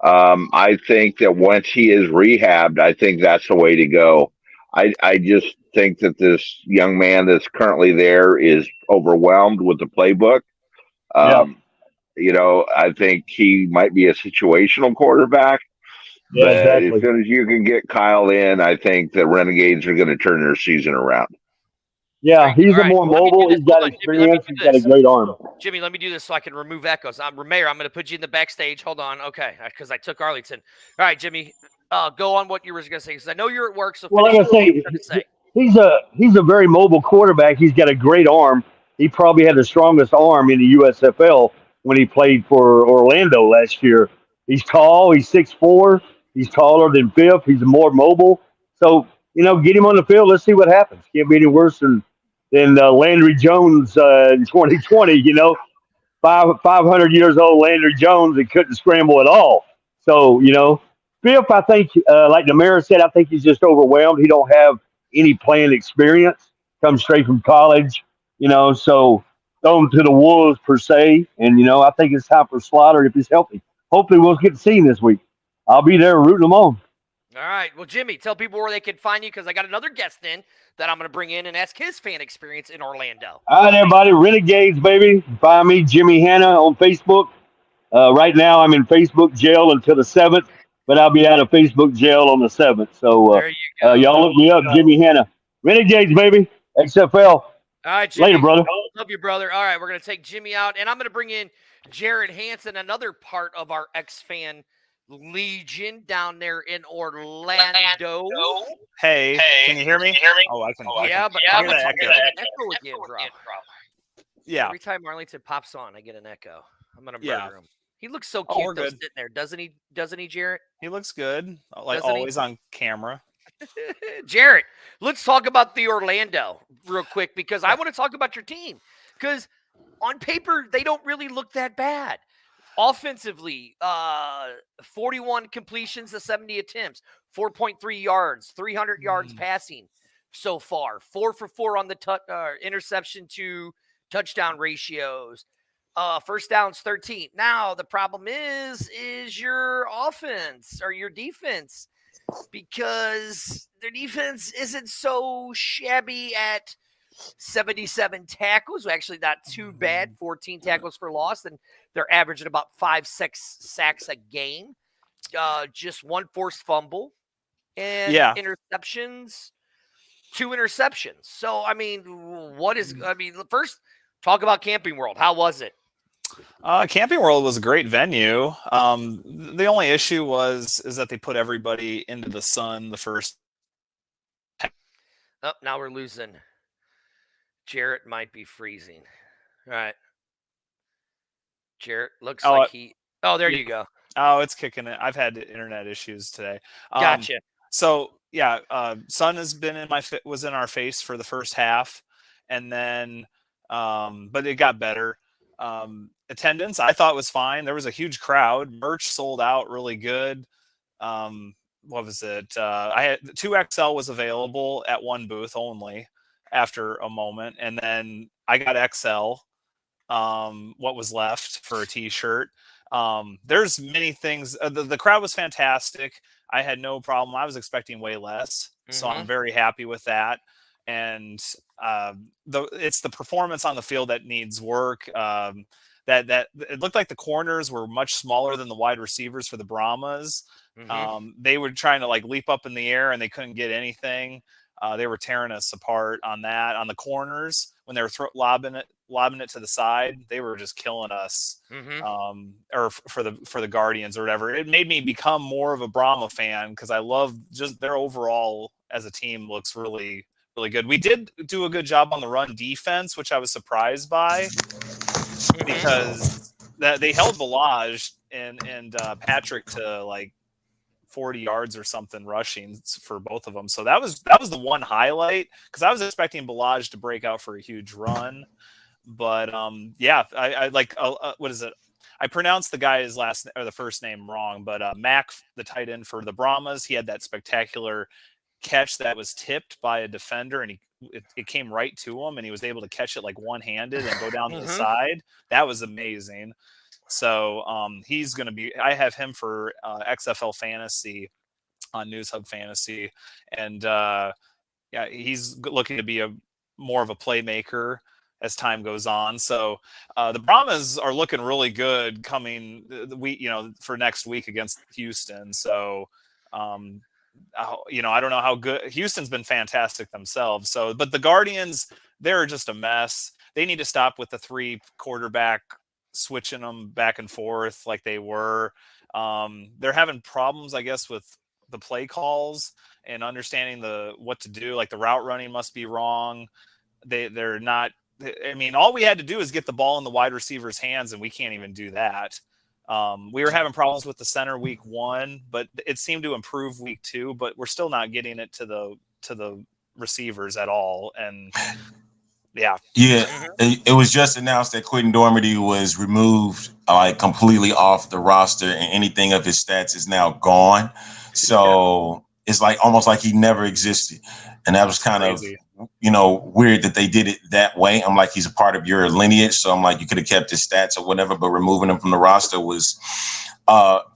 [SPEAKER 6] I think that once he is rehabbed, I think that's the way to go. I just think that this young man that's currently there is overwhelmed with the playbook. I think he might be a situational quarterback.
[SPEAKER 7] Yeah,
[SPEAKER 6] but
[SPEAKER 7] exactly.
[SPEAKER 6] as soon as you can get Kyle in, I think the Renegades are going to turn their season around.
[SPEAKER 7] Yeah, he's more mobile. He's got experience. He's got a great arm.
[SPEAKER 3] Jimmy, let me do this so I can remove echoes. Mayor, I'm going to put you in the backstage. Hold on. Okay, because I took Arlington. All right, Jimmy, go on what you were going to say, because I know you're at work. So
[SPEAKER 7] like I say, he's a very mobile quarterback. He's got a great arm. He probably had the strongest arm in the USFL when he played for Orlando last year. He's tall. He's 6'4". He's taller than Fifth. He's more mobile. So, get him on the field. Let's see what happens. Can't be any worse than Landry Jones in 2020. 500 years old Landry Jones that couldn't scramble at all. So, Fifth, I think, like the mayor said, I think he's just overwhelmed. He don't have any playing experience. Comes straight from college, so throw him to the wolves per se. And, I think it's time for Slaughter if he's healthy. Hopefully we'll get to see him this week. I'll be there rooting them on.
[SPEAKER 3] All right. Well, Jimmy, tell people where they can find you, because I got another guest in that I'm going to bring in and ask his fan experience in Orlando.
[SPEAKER 7] All right, everybody. Renegades, baby. Find me, Jimmy Hanna, on Facebook. Right now I'm in Facebook jail until the 7th, but I'll be out of Facebook jail on the 7th. So
[SPEAKER 3] there you go.
[SPEAKER 7] Y'all look me up, Jimmy Hanna. Renegades, baby. XFL.
[SPEAKER 3] All right, Jimmy.
[SPEAKER 7] Later, brother.
[SPEAKER 3] Love you, brother. All right, we're going to take Jimmy out, and I'm going to bring in Jared Hanson, another part of our X-Fan Legion down there in Orlando.
[SPEAKER 8] Hey, can you hear me? Oh, I can.
[SPEAKER 3] Yeah, but
[SPEAKER 8] I
[SPEAKER 3] I'm
[SPEAKER 8] hear
[SPEAKER 3] going
[SPEAKER 8] that
[SPEAKER 3] to
[SPEAKER 8] echo.
[SPEAKER 3] get an echo again, bro.
[SPEAKER 8] Yeah.
[SPEAKER 3] Every time Arlington pops on, I get an echo. I'm going to
[SPEAKER 8] Yeah.
[SPEAKER 3] murder him. He looks so
[SPEAKER 8] Oh,
[SPEAKER 3] cute
[SPEAKER 8] we're
[SPEAKER 3] though,
[SPEAKER 8] good.
[SPEAKER 3] sitting there, doesn't he, Jarrett?
[SPEAKER 8] He looks good, like
[SPEAKER 3] Doesn't he?
[SPEAKER 8] always on camera.
[SPEAKER 3] Jarrett, let's talk about the Orlando real quick, because I want to talk about your team, because on paper they don't really look that bad. Offensively, 41 completions to 70 attempts, 4.3 yards, 300 yards passing so far, 4 for 4 on the interception to touchdown ratios. First downs 13. Now the problem is your offense or your defense, because their defense isn't so shabby at 77 tackles. Actually, not too bad. 14 tackles for loss, and they're averaging about 5-6 sacks a game. Just 1 forced fumble, and interceptions, 2 interceptions. So, first talk about Camping World. How was it?
[SPEAKER 8] Camping World was a great venue. The only issue is that they put everybody into the sun the first.
[SPEAKER 3] Oh, now we're losing. Jarrett might be freezing. All right. Jarrett looks like he. Oh, there you go.
[SPEAKER 8] Oh, it's kicking it. I've had internet issues today.
[SPEAKER 3] Gotcha.
[SPEAKER 8] So yeah, sun has been was in our face for the first half, and then, but it got better. Attendance, I thought, was fine. There was a huge crowd. Merch sold out really good. What was it? I had 2XL was available at one booth only after a moment, and then I got XL. What was left for a t-shirt. There's many things. The crowd was fantastic. I had no problem. I was expecting way less, so I'm very happy with that. and it's the performance on the field that needs work. That it looked like the corners were much smaller than the wide receivers for the Brahmas. They were trying to like leap up in the air and they couldn't get anything. They were tearing us apart on that. On the corners, when they were lobbing it to the side, they were just killing us. Or for the Guardians or whatever. It made me become more of a Brahma fan because I love just their overall as a team looks really, really good. We did do a good job on the run defense, which I was surprised by because that they held Balaj and Patrick to like 40 yards or something rushing for both of them. So that was the one highlight because I was expecting Balaj to break out for a huge run. But I like what is it? I pronounced the guy's the first name wrong, but Mac, the tight end for the Brahmas, he had that spectacular catch that was tipped by a defender, and it came right to him, and he was able to catch it like one-handed and go down to the side. That was amazing. So he's going to be. I have him for XFL Fantasy on News Hub Fantasy, and he's looking to be more of a playmaker as time goes on. So the Brahmas are looking really good coming for next week against Houston. So I don't know how good Houston's been fantastic themselves. So, but the Guardians, they're just a mess. They need to stop with the 3 quarterback switching them back and forth like they were. They're having problems, I guess, with the play calls and understanding what to do. Like the route running must be wrong. They're not. I mean, all we had to do is get the ball in the wide receiver's hands, and we can't even do that. We were having problems with the center week 1, but it seemed to improve week 2, but we're still not getting it to the receivers at all. And
[SPEAKER 2] it was just announced that Quentin Dormady was removed completely off the roster, and anything of his stats is now gone. So it's like almost like he never existed. And that was kind of, weird that they did it that way. I'm like, he's a part of your lineage. So I'm like, you could have kept his stats or whatever, but removing him from the roster was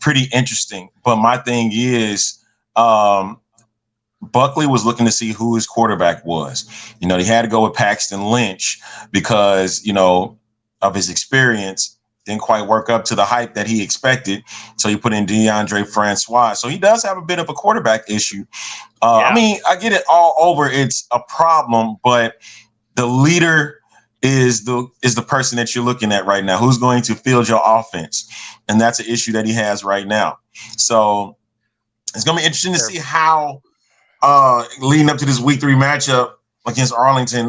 [SPEAKER 2] pretty interesting. But my thing is, Buckley was looking to see who his quarterback was. He had to go with Paxton Lynch because, of his experience. Didn't quite work up to the hype that he expected. So he put in Deondre Francois. So he does have a bit of a quarterback issue. I mean, I get it all over. It's a problem, but the leader is the person that you're looking at right now. Who's going to field your offense? And that's an issue that he has right now. So it's going to be interesting to see how leading up to this week 3 matchup against Arlington.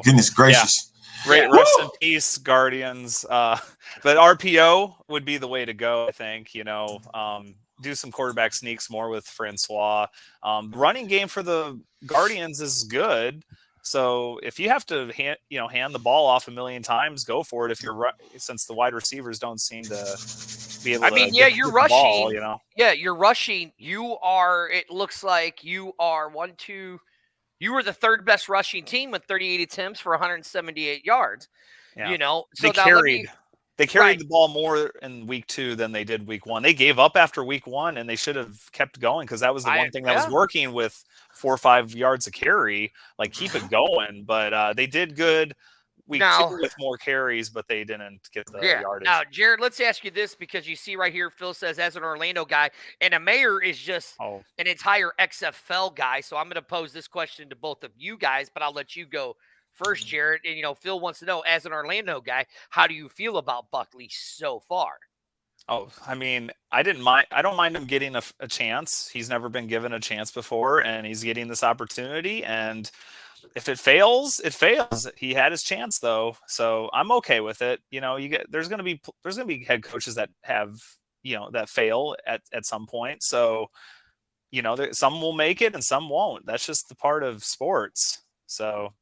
[SPEAKER 2] Goodness gracious.
[SPEAKER 8] Yeah. Rest in peace, Guardians. But RPO would be the way to go, I think. Do some quarterback sneaks more with Francois. Running game for the Guardians is good. So if you have to hand the ball off a million times, go for it. Since the wide receivers don't seem to be able to.
[SPEAKER 3] You're rushing. Ball, you're rushing. It looks like you are 1, 2. You were the 3rd best rushing team with 38 attempts for 178 yards.
[SPEAKER 8] Yeah.
[SPEAKER 3] So
[SPEAKER 8] they carried the ball more in week 2 than they did week 1. They gave up after week 1, and they should have kept going because that was the one thing that was working with 4 or 5 yards a carry. Like keep it going, but they did good week 2 with more carries, but they didn't get the yardage.
[SPEAKER 3] Now, Jared, let's ask you this because you see right here, Phil says as an Orlando guy, and a mayor is just an entire XFL guy. So I'm going to pose this question to both of you guys, but I'll let you go first, Jared. And, Phil wants to know, as an Orlando guy, how do you feel about Buckley so far?
[SPEAKER 8] Oh, I mean, I don't mind him getting a chance. He's never been given a chance before, and he's getting this opportunity. And if it fails, it fails. He had his chance though, so I'm okay with it. There's going to be head coaches that have that fail at some point. So some will make it and some won't. That's just the part of sports. So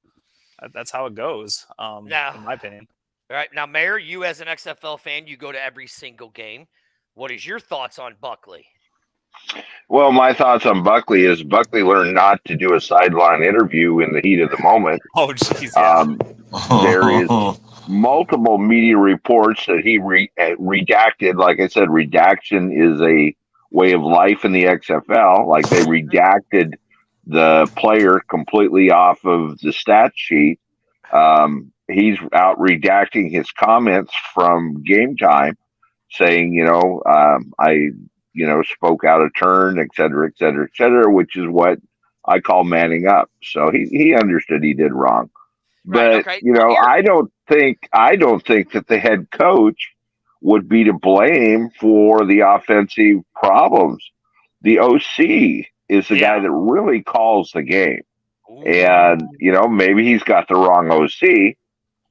[SPEAKER 8] that's how it goes. In my opinion.
[SPEAKER 3] All right, now Mayor, you as an XFL fan, you go to every single game. What is your thoughts on Buckley?
[SPEAKER 6] Well, my thoughts on Buckley is Buckley learned not to do a sideline interview in the heat of the moment.
[SPEAKER 8] Oh, jeez.
[SPEAKER 6] There is multiple media reports that he redacted. Like I said, redaction is a way of life in the XFL. Like they redacted the player completely off of the stat sheet. He's out redacting his comments from Game Time, saying, I, spoke out of turn, et cetera, which is what I call manning up. So he understood he did wrong.
[SPEAKER 3] Right,
[SPEAKER 6] But,
[SPEAKER 3] okay.
[SPEAKER 6] I don't think that the head coach would be to blame for the offensive problems. The OC is the guy that really calls the game.
[SPEAKER 3] Ooh.
[SPEAKER 6] And, maybe he's got the wrong OC.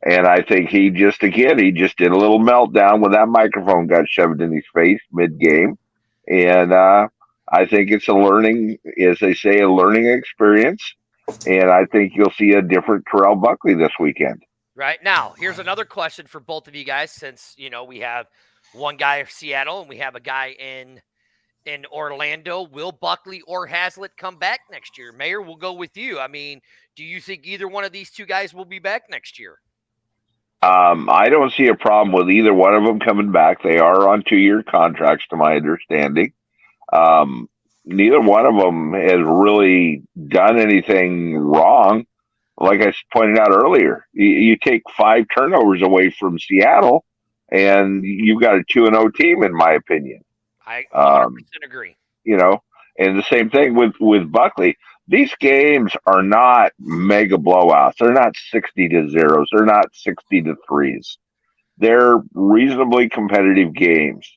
[SPEAKER 6] And I think he just did a little meltdown when that microphone got shoved in his face mid-game. And I think it's a learning, as they say, a learning experience. And I think you'll see a different Terrell Buckley this weekend.
[SPEAKER 3] Right. Now, here's another question for both of you guys, since, we have one guy in Seattle and we have a guy in Orlando. Will Buckley or Haslett come back next year? Mayor, we'll go with you. I mean, do you think either one of these two guys will be back next year?
[SPEAKER 6] I don't see a problem with either one of them coming back. They are on 2-year contracts, to my understanding. Neither one of them has really done anything wrong. Like I pointed out earlier, you take 5 turnovers away from Seattle, and you've got a 2-0 team, in my opinion.
[SPEAKER 3] I 100% agree.
[SPEAKER 6] And the same thing with Buckley. These games are not mega blowouts. They're not 60-0s. They're not 60-3s. They're reasonably competitive games.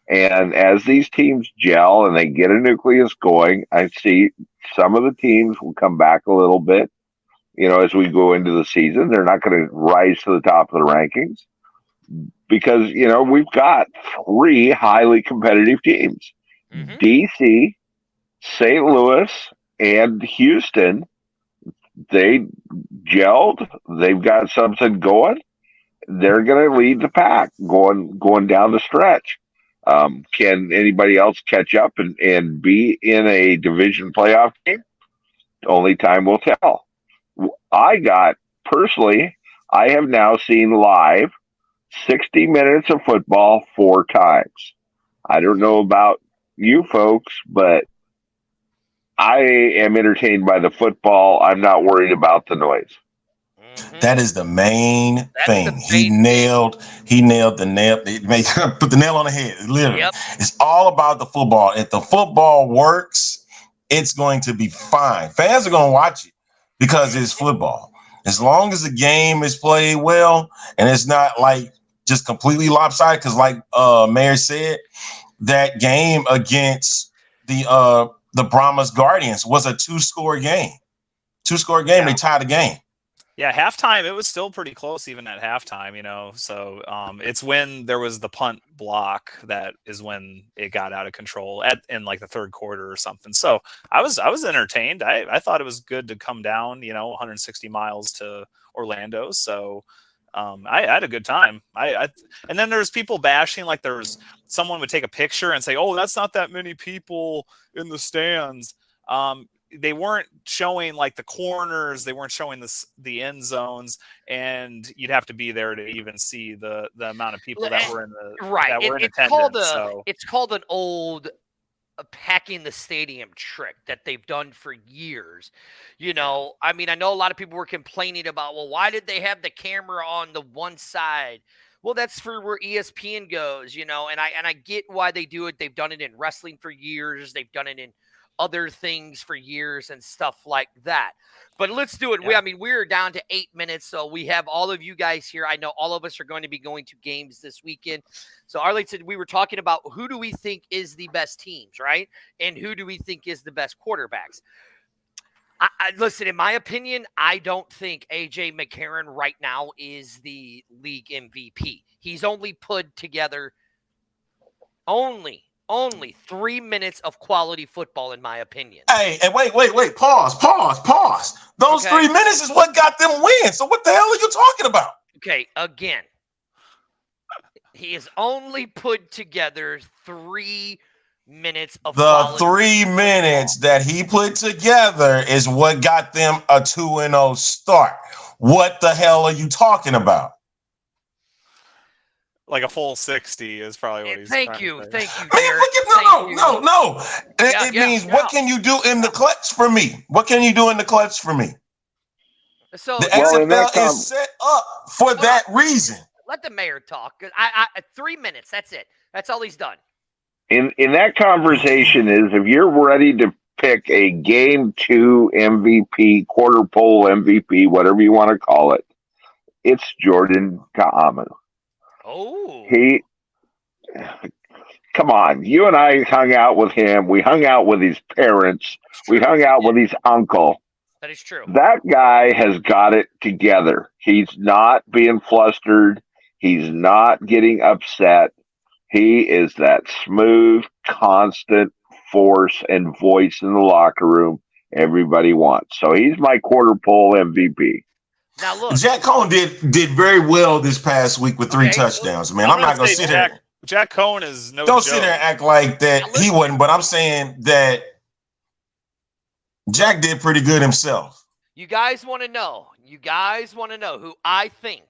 [SPEAKER 6] And as these teams gel and they get a nucleus going, I see some of the teams will come back a little bit. As we go into the season, they're not going to rise to the top of the rankings because, we've got 3 highly competitive teams. Mm-hmm. DC, St. Louis, and Houston, they gelled. They've got something going. They're going to lead the pack going down the stretch. Can anybody else catch up and be in a division playoff game? Only time will tell. I have now seen live 60 minutes of football 4 times. I don't know about you folks, but I am entertained by the football. I'm not worried about the noise.
[SPEAKER 2] Mm-hmm. That is the main thing. He nailed the nail. Put the nail on the head. Literally. Yep. It's all about the football. If the football works, it's going to be fine. Fans are going to watch it because it's football. As long as the game is played well and it's not like just completely lopsided, because like Mayor said, that game against the Brahmas Guardians was a 2-score game. 2-score game. Yeah. They tied the game.
[SPEAKER 8] Yeah, halftime, it was still pretty close even at halftime, So it's when there was the punt block that is when it got out of control in like the third quarter or something. So I was entertained. I thought it was good to come down, 160 miles to Orlando. So I had a good time. And then there's people bashing, like someone would take a picture and say, "Oh, that's not that many people in the stands." They weren't showing like the corners. They weren't showing the end zones, and you'd have to be there to even see the amount of people that were in the
[SPEAKER 3] right.
[SPEAKER 8] That were in
[SPEAKER 3] it's
[SPEAKER 8] attendance.
[SPEAKER 3] It's called an old packing the stadium trick that they've done for years. I mean, I know a lot of people were complaining about, well, why did they have the camera on the one side? Well, that's for where ESPN goes, and I get why they do it. They've done it in wrestling for years. They've done it in other things for years and stuff like that. But let's do it. Yeah. We're down to 8 minutes, so we have all of you guys here. I know all of us are going to be going to games this weekend. So Arlington, we were talking about who do we think is the best teams, right? And who do we think is the best quarterbacks? Listen, in my opinion, I don't think A.J. McCarron right now is the league MVP. He's only put together only 3 minutes of quality football, in my opinion.
[SPEAKER 2] Hey, and wait. Pause. Those 3 minutes is what got them wins. So what the hell are you talking about?
[SPEAKER 3] Okay, again, he has only put together 3 minutes of
[SPEAKER 2] the 3 minutes that he put together is what got them a 2-0 start. What the hell are you talking about?
[SPEAKER 8] like a full 60 is probably what he's
[SPEAKER 3] Thank
[SPEAKER 8] trying
[SPEAKER 3] you,
[SPEAKER 8] to say.
[SPEAKER 3] thank you,
[SPEAKER 2] Man,
[SPEAKER 3] Jared.
[SPEAKER 2] no.
[SPEAKER 3] Yeah,
[SPEAKER 2] It
[SPEAKER 3] yeah,
[SPEAKER 2] means
[SPEAKER 3] yeah.
[SPEAKER 2] what can you do in the clutch for me? What can you do in the clutch for me?
[SPEAKER 3] So
[SPEAKER 2] The
[SPEAKER 6] Well, in that
[SPEAKER 2] XFL is set up for that reason.
[SPEAKER 3] let the mayor talk. 'Cause I 3 minutes. That's it. That's all he's done.
[SPEAKER 6] in that conversation is if you're ready to pick a game 2 MVP, quarter pole MVP, whatever you want to call it, it's Jordan Ta'amu.
[SPEAKER 3] Oh,
[SPEAKER 6] He, come on, you and I hung out with him. We hung out with his parents. We hung out with his uncle.
[SPEAKER 3] that is true.
[SPEAKER 6] That guy has got it together. He's not being flustered. He's not getting upset. He is that smooth, constant force and voice in the locker room everybody wants. So he's my quarter pole MVP.
[SPEAKER 3] Now look,
[SPEAKER 2] Jack Cohn did very well this past week with 3 touchdowns, man. I'm not gonna sit here.
[SPEAKER 8] Jack Cohn is no
[SPEAKER 2] Don't
[SPEAKER 8] joke.
[SPEAKER 2] sit there and act like that he wouldn't, but I'm saying that Jack did pretty good himself.
[SPEAKER 3] you guys want to know. You guys want to know who I think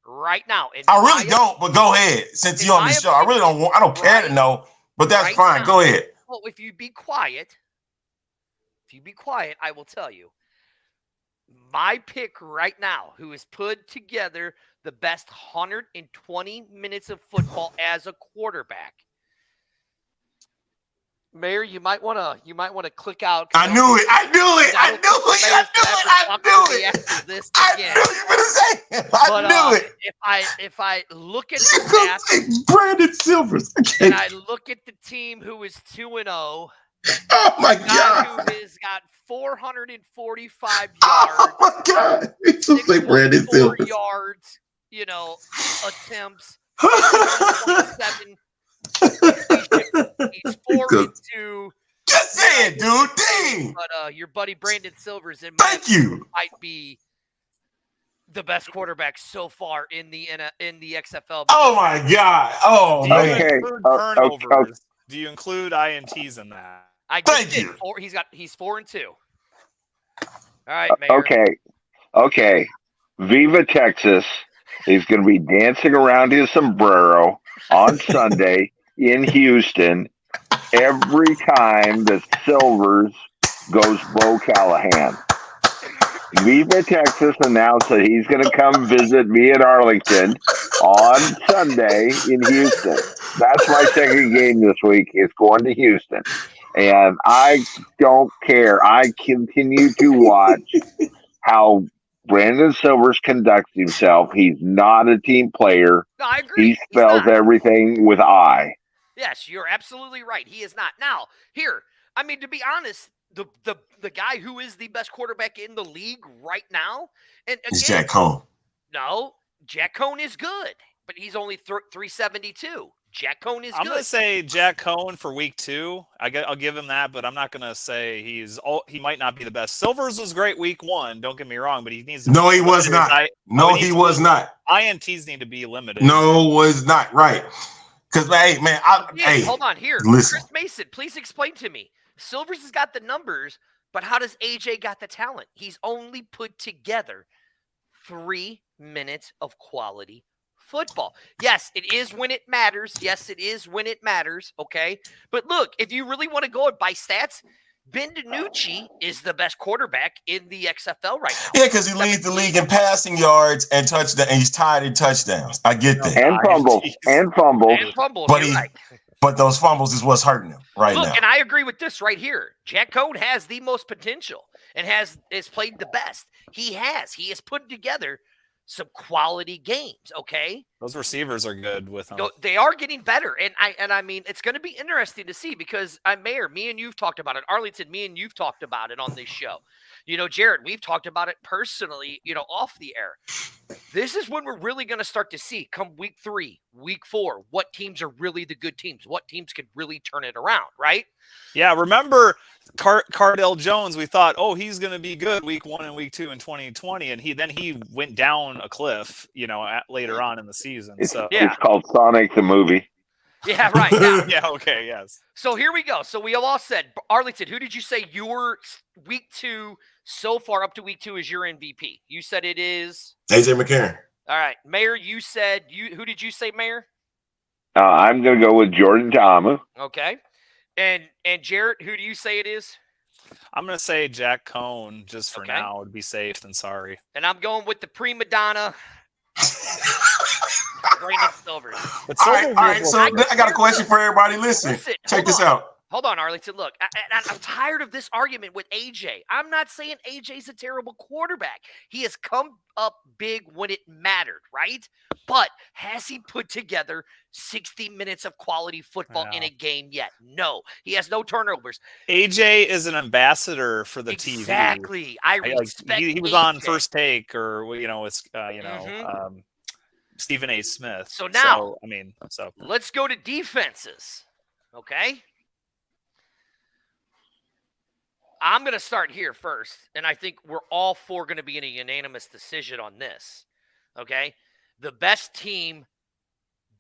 [SPEAKER 3] right now.
[SPEAKER 2] I really don't, but go ahead. Since you're on the show, I really don't want. I don't care to know, but that's
[SPEAKER 3] right
[SPEAKER 2] fine.
[SPEAKER 3] now.
[SPEAKER 2] Go ahead.
[SPEAKER 3] Well, if you be quiet, I will tell you. My pick right now, who has put together the best 120 minutes of football as a quarterback. Mayor, you might want to click out.
[SPEAKER 2] I knew it. After this again. I knew you were gonna say it. I knew it.
[SPEAKER 3] If I look at the stats,
[SPEAKER 2] Brandon Silvers.
[SPEAKER 3] and I look at the team who is 2-0.
[SPEAKER 2] Oh my God!
[SPEAKER 3] Who has got 445 yards?
[SPEAKER 2] Oh my God! It's just like Brandon Silvers.
[SPEAKER 3] Yards, attempts. 7. He's 4-2.
[SPEAKER 2] Just say it, dude. Dang.
[SPEAKER 3] But your buddy Brandon Silvers,
[SPEAKER 2] Thank you.
[SPEAKER 3] might be the best quarterback so far in the XFL.
[SPEAKER 2] Oh my God! Oh
[SPEAKER 8] Do you
[SPEAKER 2] man.
[SPEAKER 8] include turnovers? Do you include INTs in that?
[SPEAKER 3] I just
[SPEAKER 2] Thank
[SPEAKER 3] did.
[SPEAKER 2] you.
[SPEAKER 3] He's 4-2. All right, Mayor.
[SPEAKER 6] Okay. Viva Texas is going to be dancing around his sombrero on Sunday in Houston every time that Silvers goes Bo Callahan. Viva Texas announced that he's going to come visit me at Arlington on Sunday in Houston. That's my second game this week. It's going to Houston. And I don't care. I continue to watch how Brandon Silvers conducts himself. He's not a team player.
[SPEAKER 3] No, I agree.
[SPEAKER 6] He spells everything with I.
[SPEAKER 3] Yes, you're absolutely right. He is not. Now, to be honest, the guy who is the best quarterback in the league right now, and again,
[SPEAKER 2] It's Jack Cohn.
[SPEAKER 3] No, Jack Cohn is good, but he's only 372. Jack Cohn is
[SPEAKER 8] I'm
[SPEAKER 3] good.
[SPEAKER 8] going to say Jack Cohn for week 2. I'll give him that, but I'm not going to say he might not be the best. Silvers was great week 1. Don't get me wrong, but he needs to.
[SPEAKER 2] No, he was not. No, he was not.
[SPEAKER 8] INTs need to be limited.
[SPEAKER 2] No, was not right. Because hey, man,
[SPEAKER 3] hold on here.
[SPEAKER 2] Listen.
[SPEAKER 3] Chris Mason, please explain to me. Silvers has got the numbers, but how does AJ got the talent? He's only put together 3 minutes of quality football. Yes, it is when it matters. Okay. But look, if you really want to go by stats, Ben DiNucci is the best quarterback in the XFL right now.
[SPEAKER 2] Yeah, because he leads the league in passing yards and touchdown, and he's tied in touchdowns. I get that.
[SPEAKER 6] And fumbles.
[SPEAKER 2] But those fumbles is what's hurting him right now.
[SPEAKER 3] Look, and I agree with this right here. Jack Cohn has the most potential and has played the best. He has put together some quality games, okay?
[SPEAKER 8] Those receivers are good with him.
[SPEAKER 3] They are getting better, and I mean, it's going to be interesting to see because Mayor, me and you've talked about it. Arlington, me and you've talked about it on this show. Jared, we've talked about it personally, off the air. This is when we're really going to start to see come week 3, week 4, what teams are really the good teams, what teams can really turn it around, right?
[SPEAKER 8] Yeah, remember Cardell Jones, we thought, he's going to be good week 1 and week 2 in 2020, and he went down a cliff, later on in the season.
[SPEAKER 6] It's called Sonic the movie.
[SPEAKER 3] Yeah, right. Now,
[SPEAKER 8] yeah, okay, yes.
[SPEAKER 3] So here we go. So we all said, Arlington, who did you say your week 2 so far up to week 2 is your MVP? You said it is
[SPEAKER 2] AJ McCarron.
[SPEAKER 3] All right, Mayor, you said who did you say, Mayor?
[SPEAKER 6] I'm going to go with Jordan Thomas.
[SPEAKER 3] Okay. And Jarrett, who do you say it is?
[SPEAKER 8] I'm going to say Jack Cohn just for
[SPEAKER 3] Okay.
[SPEAKER 8] now to be safe than sorry.
[SPEAKER 3] And I'm going with the prima donna, Brandon Silvers.
[SPEAKER 8] But
[SPEAKER 2] All
[SPEAKER 8] Silvers
[SPEAKER 2] right.
[SPEAKER 8] was-
[SPEAKER 2] So I got a question for everybody. Listen, check this out.
[SPEAKER 3] Hold on, Arlington. Look, I'm tired of this argument with AJ. I'm not saying AJ's a terrible quarterback. He has come up big when it mattered, right? But has he put together 60 minutes of quality football in a game yet? No. He has no turnovers.
[SPEAKER 8] AJ is an ambassador for the TV.
[SPEAKER 3] Exactly. I respect
[SPEAKER 8] he was
[SPEAKER 3] AJ.
[SPEAKER 8] on First Take or it's Stephen A. Smith.
[SPEAKER 3] So now,
[SPEAKER 8] so
[SPEAKER 3] let's go to defenses. Okay? I'm going to start here first, and I think we're all four going to be in a unanimous decision on this. Okay? The best team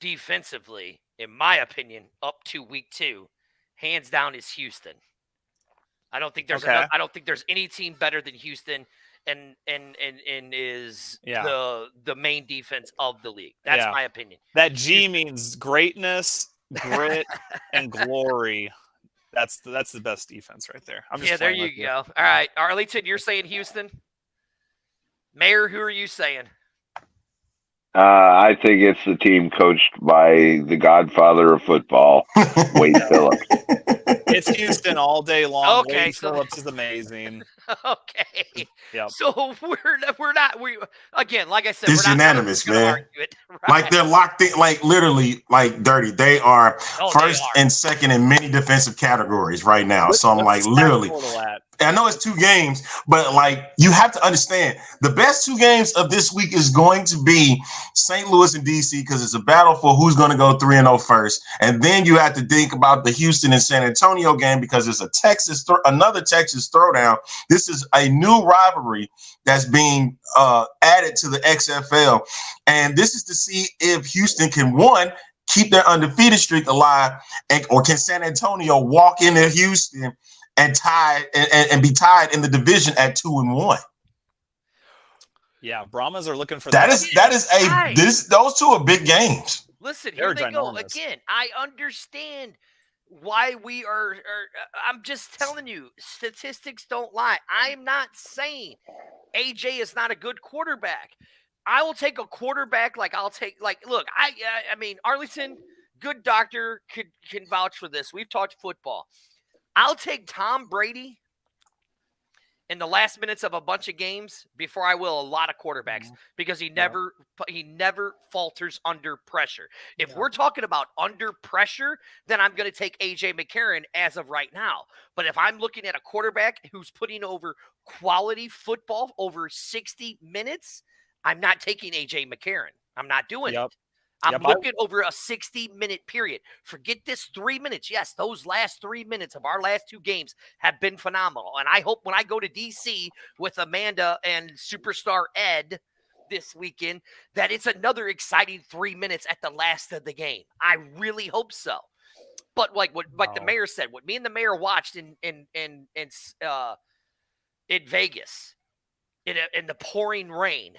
[SPEAKER 3] defensively, in my opinion, up to week 2, hands down, is Houston. I don't think there's I don't think there's any team better than Houston, and is the main defense of the league. That's my opinion.
[SPEAKER 8] That G means greatness, grit, and glory. That's the best defense right there.
[SPEAKER 3] There you go. All right, Arlington, you're saying Houston. Mayor, who are you saying?
[SPEAKER 6] I think it's the team coached by the godfather of football, Wade Phillips.
[SPEAKER 8] It's Houston all day long.
[SPEAKER 3] Okay,
[SPEAKER 8] Wade Phillips is amazing.
[SPEAKER 3] Okay.
[SPEAKER 8] Yep.
[SPEAKER 3] So we're not again, like I said,
[SPEAKER 2] It's
[SPEAKER 3] we're not
[SPEAKER 2] unanimous,
[SPEAKER 3] gonna
[SPEAKER 2] man.
[SPEAKER 3] argue it, right?
[SPEAKER 2] Like they're locked in, like literally, like dirty. They are first and second in many defensive categories right now. So I'm like, literally. I know it's 2 games, but like you have to understand the best 2 games of this week is going to be St. Louis and DC because it's a battle for who's going to go 3-0 first. And then you have to think about the Houston and San Antonio game because it's another Texas throwdown. This is a new rivalry that's being added to the XFL. And this is to see if Houston can, one, keep their undefeated streak alive, or can San Antonio walk into Houston and tie and be tied in the division at 2-1.
[SPEAKER 8] Yeah, Brahmas are looking for
[SPEAKER 2] that.
[SPEAKER 8] That
[SPEAKER 2] is those 2 are big games.
[SPEAKER 3] Listen, here they go again. I understand why we are. I'm just telling you, statistics don't lie. I'm not saying AJ is not a good quarterback. I will take a quarterback look. I mean, Arlington, good doctor, can vouch for this. We've talked football. I'll take Tom Brady in the last minutes of a bunch of games before I will a lot of quarterbacks because he never falters under pressure. If we're talking about under pressure, then I'm going to take A.J. McCarron as of right now. But if I'm looking at a quarterback who's putting over quality football over 60 minutes, I'm not taking A.J. McCarron. I'm not doing it. I'm looking over a 60-minute period. Forget this 3 minutes. Yes, those last 3 minutes of our last 2 games have been phenomenal. And I hope when I go to D.C. with Amanda and Superstar Ed this weekend that it's another exciting 3 minutes at the last of the game. I really hope so. But like the mayor said, what me and the mayor watched in Vegas in the pouring rain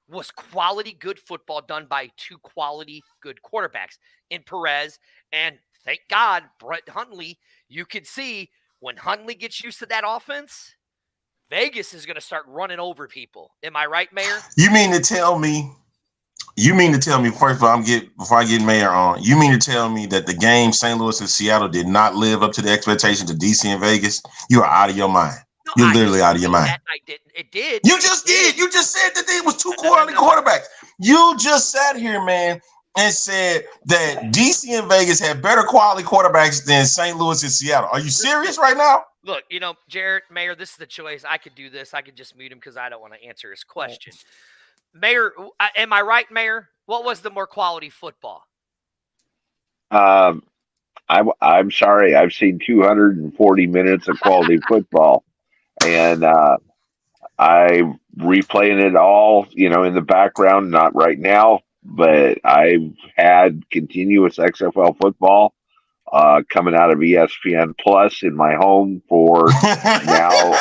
[SPEAKER 3] was quality good football done by 2 quality good quarterbacks in Perez and, thank God, Brett Hundley. You can see when Hundley gets used to that offense, Vegas is going to start running over people. Am I right, Mayor?
[SPEAKER 2] You mean to tell me first of all, before I get Mayor on, you mean to tell me that the game St. Louis and Seattle did not live up to the expectations of DC and Vegas? You are out of your mind.
[SPEAKER 3] No,
[SPEAKER 2] You're literally out of your mind.
[SPEAKER 3] I didn't. It did.
[SPEAKER 2] You just did. You just said that there was 2 quality quarterbacks. You just sat here, man, and said that DC and Vegas had better quality quarterbacks than St. Louis and Seattle. Are you serious right now?
[SPEAKER 3] Look, Jared, Mayor, this is the choice. I could do this. I could just mute him because I don't want to answer his question. Mayor, am I right, Mayor? What was the more quality football?
[SPEAKER 6] I'm sorry. I've seen 240 minutes of quality football. And I'm replaying it all, in the background, not right now, but I've had continuous XFL football coming out of ESPN Plus in my home for now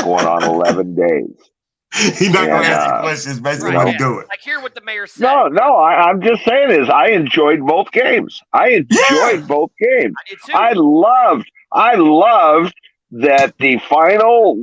[SPEAKER 6] going on 11 days.
[SPEAKER 2] He's not gonna ask you
[SPEAKER 6] Yeah.
[SPEAKER 2] questions. Basically,
[SPEAKER 3] Right,
[SPEAKER 2] what he
[SPEAKER 3] yeah.
[SPEAKER 2] doing.
[SPEAKER 3] Like, hear what the mayor said.
[SPEAKER 6] No, I'm just saying is I enjoyed both games. I enjoyed
[SPEAKER 2] Yeah.
[SPEAKER 6] both games.
[SPEAKER 3] I did too.
[SPEAKER 6] I loved that the final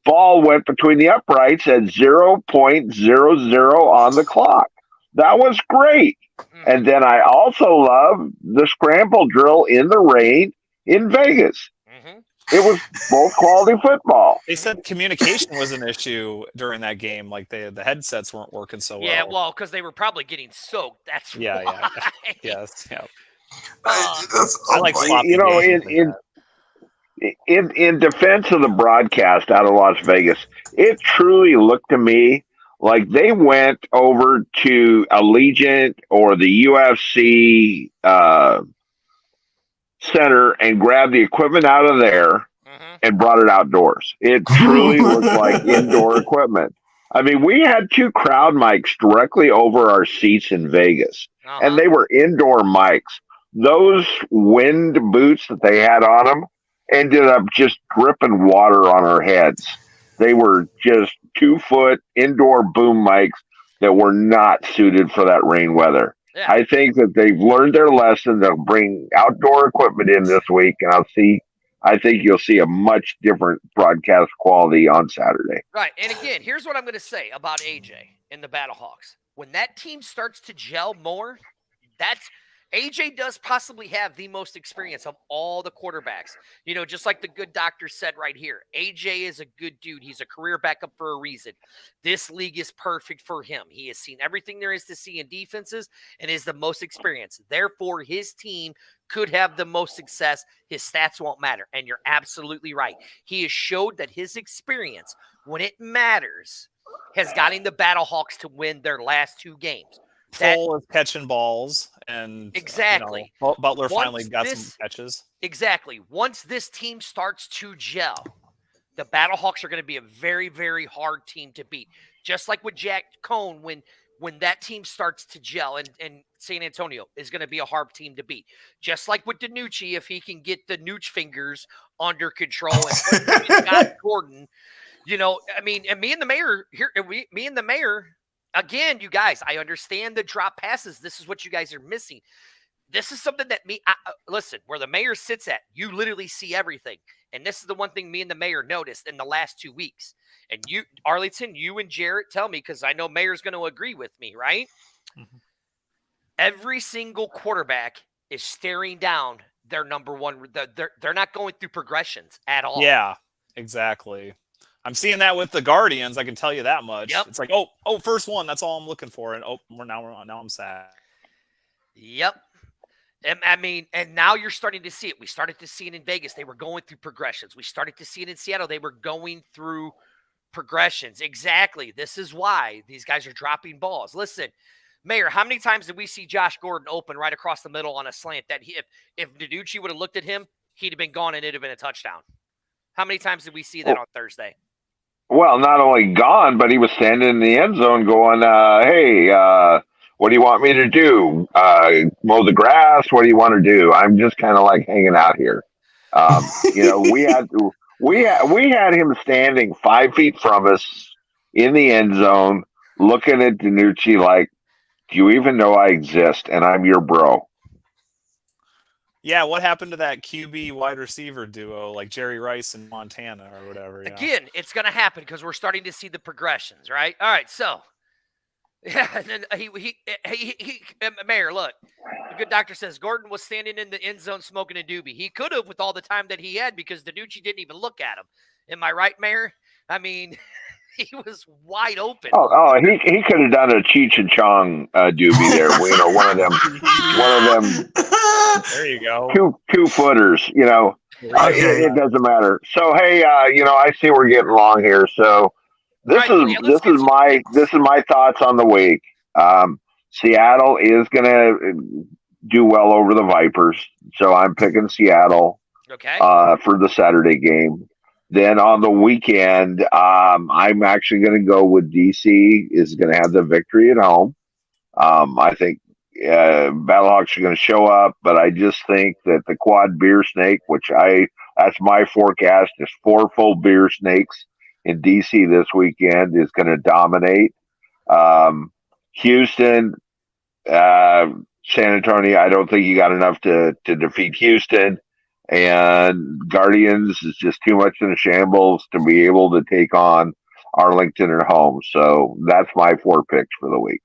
[SPEAKER 6] ball went between the uprights at 0.00 on the clock. That was great.
[SPEAKER 3] Mhm.
[SPEAKER 6] And then I also love the scramble drill in the rain in Vegas.
[SPEAKER 3] Mhm.
[SPEAKER 6] It was both quality football.
[SPEAKER 8] They said communication was an issue during that game. Like the headsets weren't working so well.
[SPEAKER 3] Yeah, well, because they were probably getting soaked. That's
[SPEAKER 8] Yeah,
[SPEAKER 3] why.
[SPEAKER 8] Yes. Yeah.
[SPEAKER 2] That's
[SPEAKER 8] I like sloppy
[SPEAKER 6] You know,
[SPEAKER 8] games like that.
[SPEAKER 6] in defense of the broadcast out of Las Vegas, it truly looked to me like they went over to Allegiant or the UFC center and grabbed the equipment out of there
[SPEAKER 3] Mhm.
[SPEAKER 6] and brought it outdoors. It truly looked like indoor equipment. I mean, we had 2 crowd mics directly over our seats in Vegas,
[SPEAKER 3] Uh-huh.
[SPEAKER 6] and they were indoor mics. Those wind boots that they had on them ended up just dripping water on our heads. They were just 2-foot indoor boom mics that were not suited for that rain weather.
[SPEAKER 3] Yeah.
[SPEAKER 6] I think that they've learned their lesson. They'll bring outdoor equipment in this week, and I think you'll see a much different broadcast quality on Saturday.
[SPEAKER 3] Right. And again, here's what I'm going to say about AJ and the Battlehawks. When that team starts to gel more, AJ does possibly have the most experience of all the quarterbacks. You know, just like the good doctor said right here, AJ is a good dude. He's a career backup for a reason. This league is perfect for him. He has seen everything there is to see in defenses and is the most experienced. Therefore, his team could have the most success. His stats won't matter. And you're absolutely right. He has showed that his experience, when it matters, has gotten the Battlehawks to win their last 2 games.
[SPEAKER 8] Full of catching balls, and
[SPEAKER 3] Exactly.
[SPEAKER 8] Butler
[SPEAKER 3] Once
[SPEAKER 8] finally got some
[SPEAKER 3] this-
[SPEAKER 8] catches.
[SPEAKER 3] Exactly. Once this team starts to gel, the Battlehawks are going to be a very, very hard team to beat. Just like with Jack Cohn, when that team starts to gel, and San Antonio is going to be a hard team to beat. Just like with DiNucci, if he can get the Nooch fingers under control and put Scott Gordon, you know, I mean, and me and the mayor here, me and the mayor. Again, you guys, I understand the drop passes. This is what you guys are missing. This is something that listen, where the mayor sits at, you literally see everything. And this is the one thing me and the mayor noticed in the last 2 weeks. And you, Arlington, you and Jarrett, tell me, because I know mayor's going to agree with me, right?
[SPEAKER 8] Mhm.
[SPEAKER 3] Every single quarterback is staring down their number one. They're not going through progressions at all.
[SPEAKER 8] Yeah, exactly. I'm seeing that with the Guardians. I can tell you that much.
[SPEAKER 3] Yep.
[SPEAKER 8] It's like, oh, first one. That's all I'm looking for. And now I'm sad.
[SPEAKER 3] Yep. And I mean, and now you're starting to see it. We started to see it in Vegas. They were going through progressions. We started to see it in Seattle. They were going through progressions. Exactly. This is why these guys are dropping balls. Listen, Mayor, how many times did we see Josh Gordon open right across the middle on a slant that if DiNucci would have looked at him, he'd have been gone and it'd have been a touchdown? How many times did we see that on Thursday?
[SPEAKER 6] Well, not only gone, but he was standing in the end zone going, hey, what do you want me to do? Mow the grass? What do you want to do? I'm just kind of like hanging out here. You know, we had him standing 5 feet from us in the end zone, looking at DiNucci like, do you even know I exist? And I'm your bro.
[SPEAKER 8] Yeah, what happened to that QB wide receiver duo like Jerry Rice and Montana or whatever?
[SPEAKER 3] Again, it's going to happen because we're starting to see the progressions, right? All right, so yeah, and then he Mayor, look, the good doctor says Gordon was standing in the end zone smoking a doobie. He could have with all the time that he had because DiNucci didn't even look at him. Am I right, Mayor? I mean, he was wide open.
[SPEAKER 6] He could have done a Cheech and Chong doobie there. You know, one of them.
[SPEAKER 8] There you go.
[SPEAKER 6] Two footers. You know, it doesn't matter. So hey, you know, I see we're getting long here. So this is my thoughts on the week. Seattle is going to do well over the Vipers, so I'm picking Seattle.
[SPEAKER 3] Okay.
[SPEAKER 6] For the Saturday game. Then on the weekend, I'm actually going to go with DC is going to have the victory at home. I think Battlehawks are going to show up, but I just think that the quad beer snake, that's my forecast, is 4 full beer snakes in DC this weekend is going to dominate. Houston, San Antonio, I don't think you got enough to defeat Houston. And Guardians is just too much in a shambles to be able to take on Arlington at home. So that's my 4 picks for the week.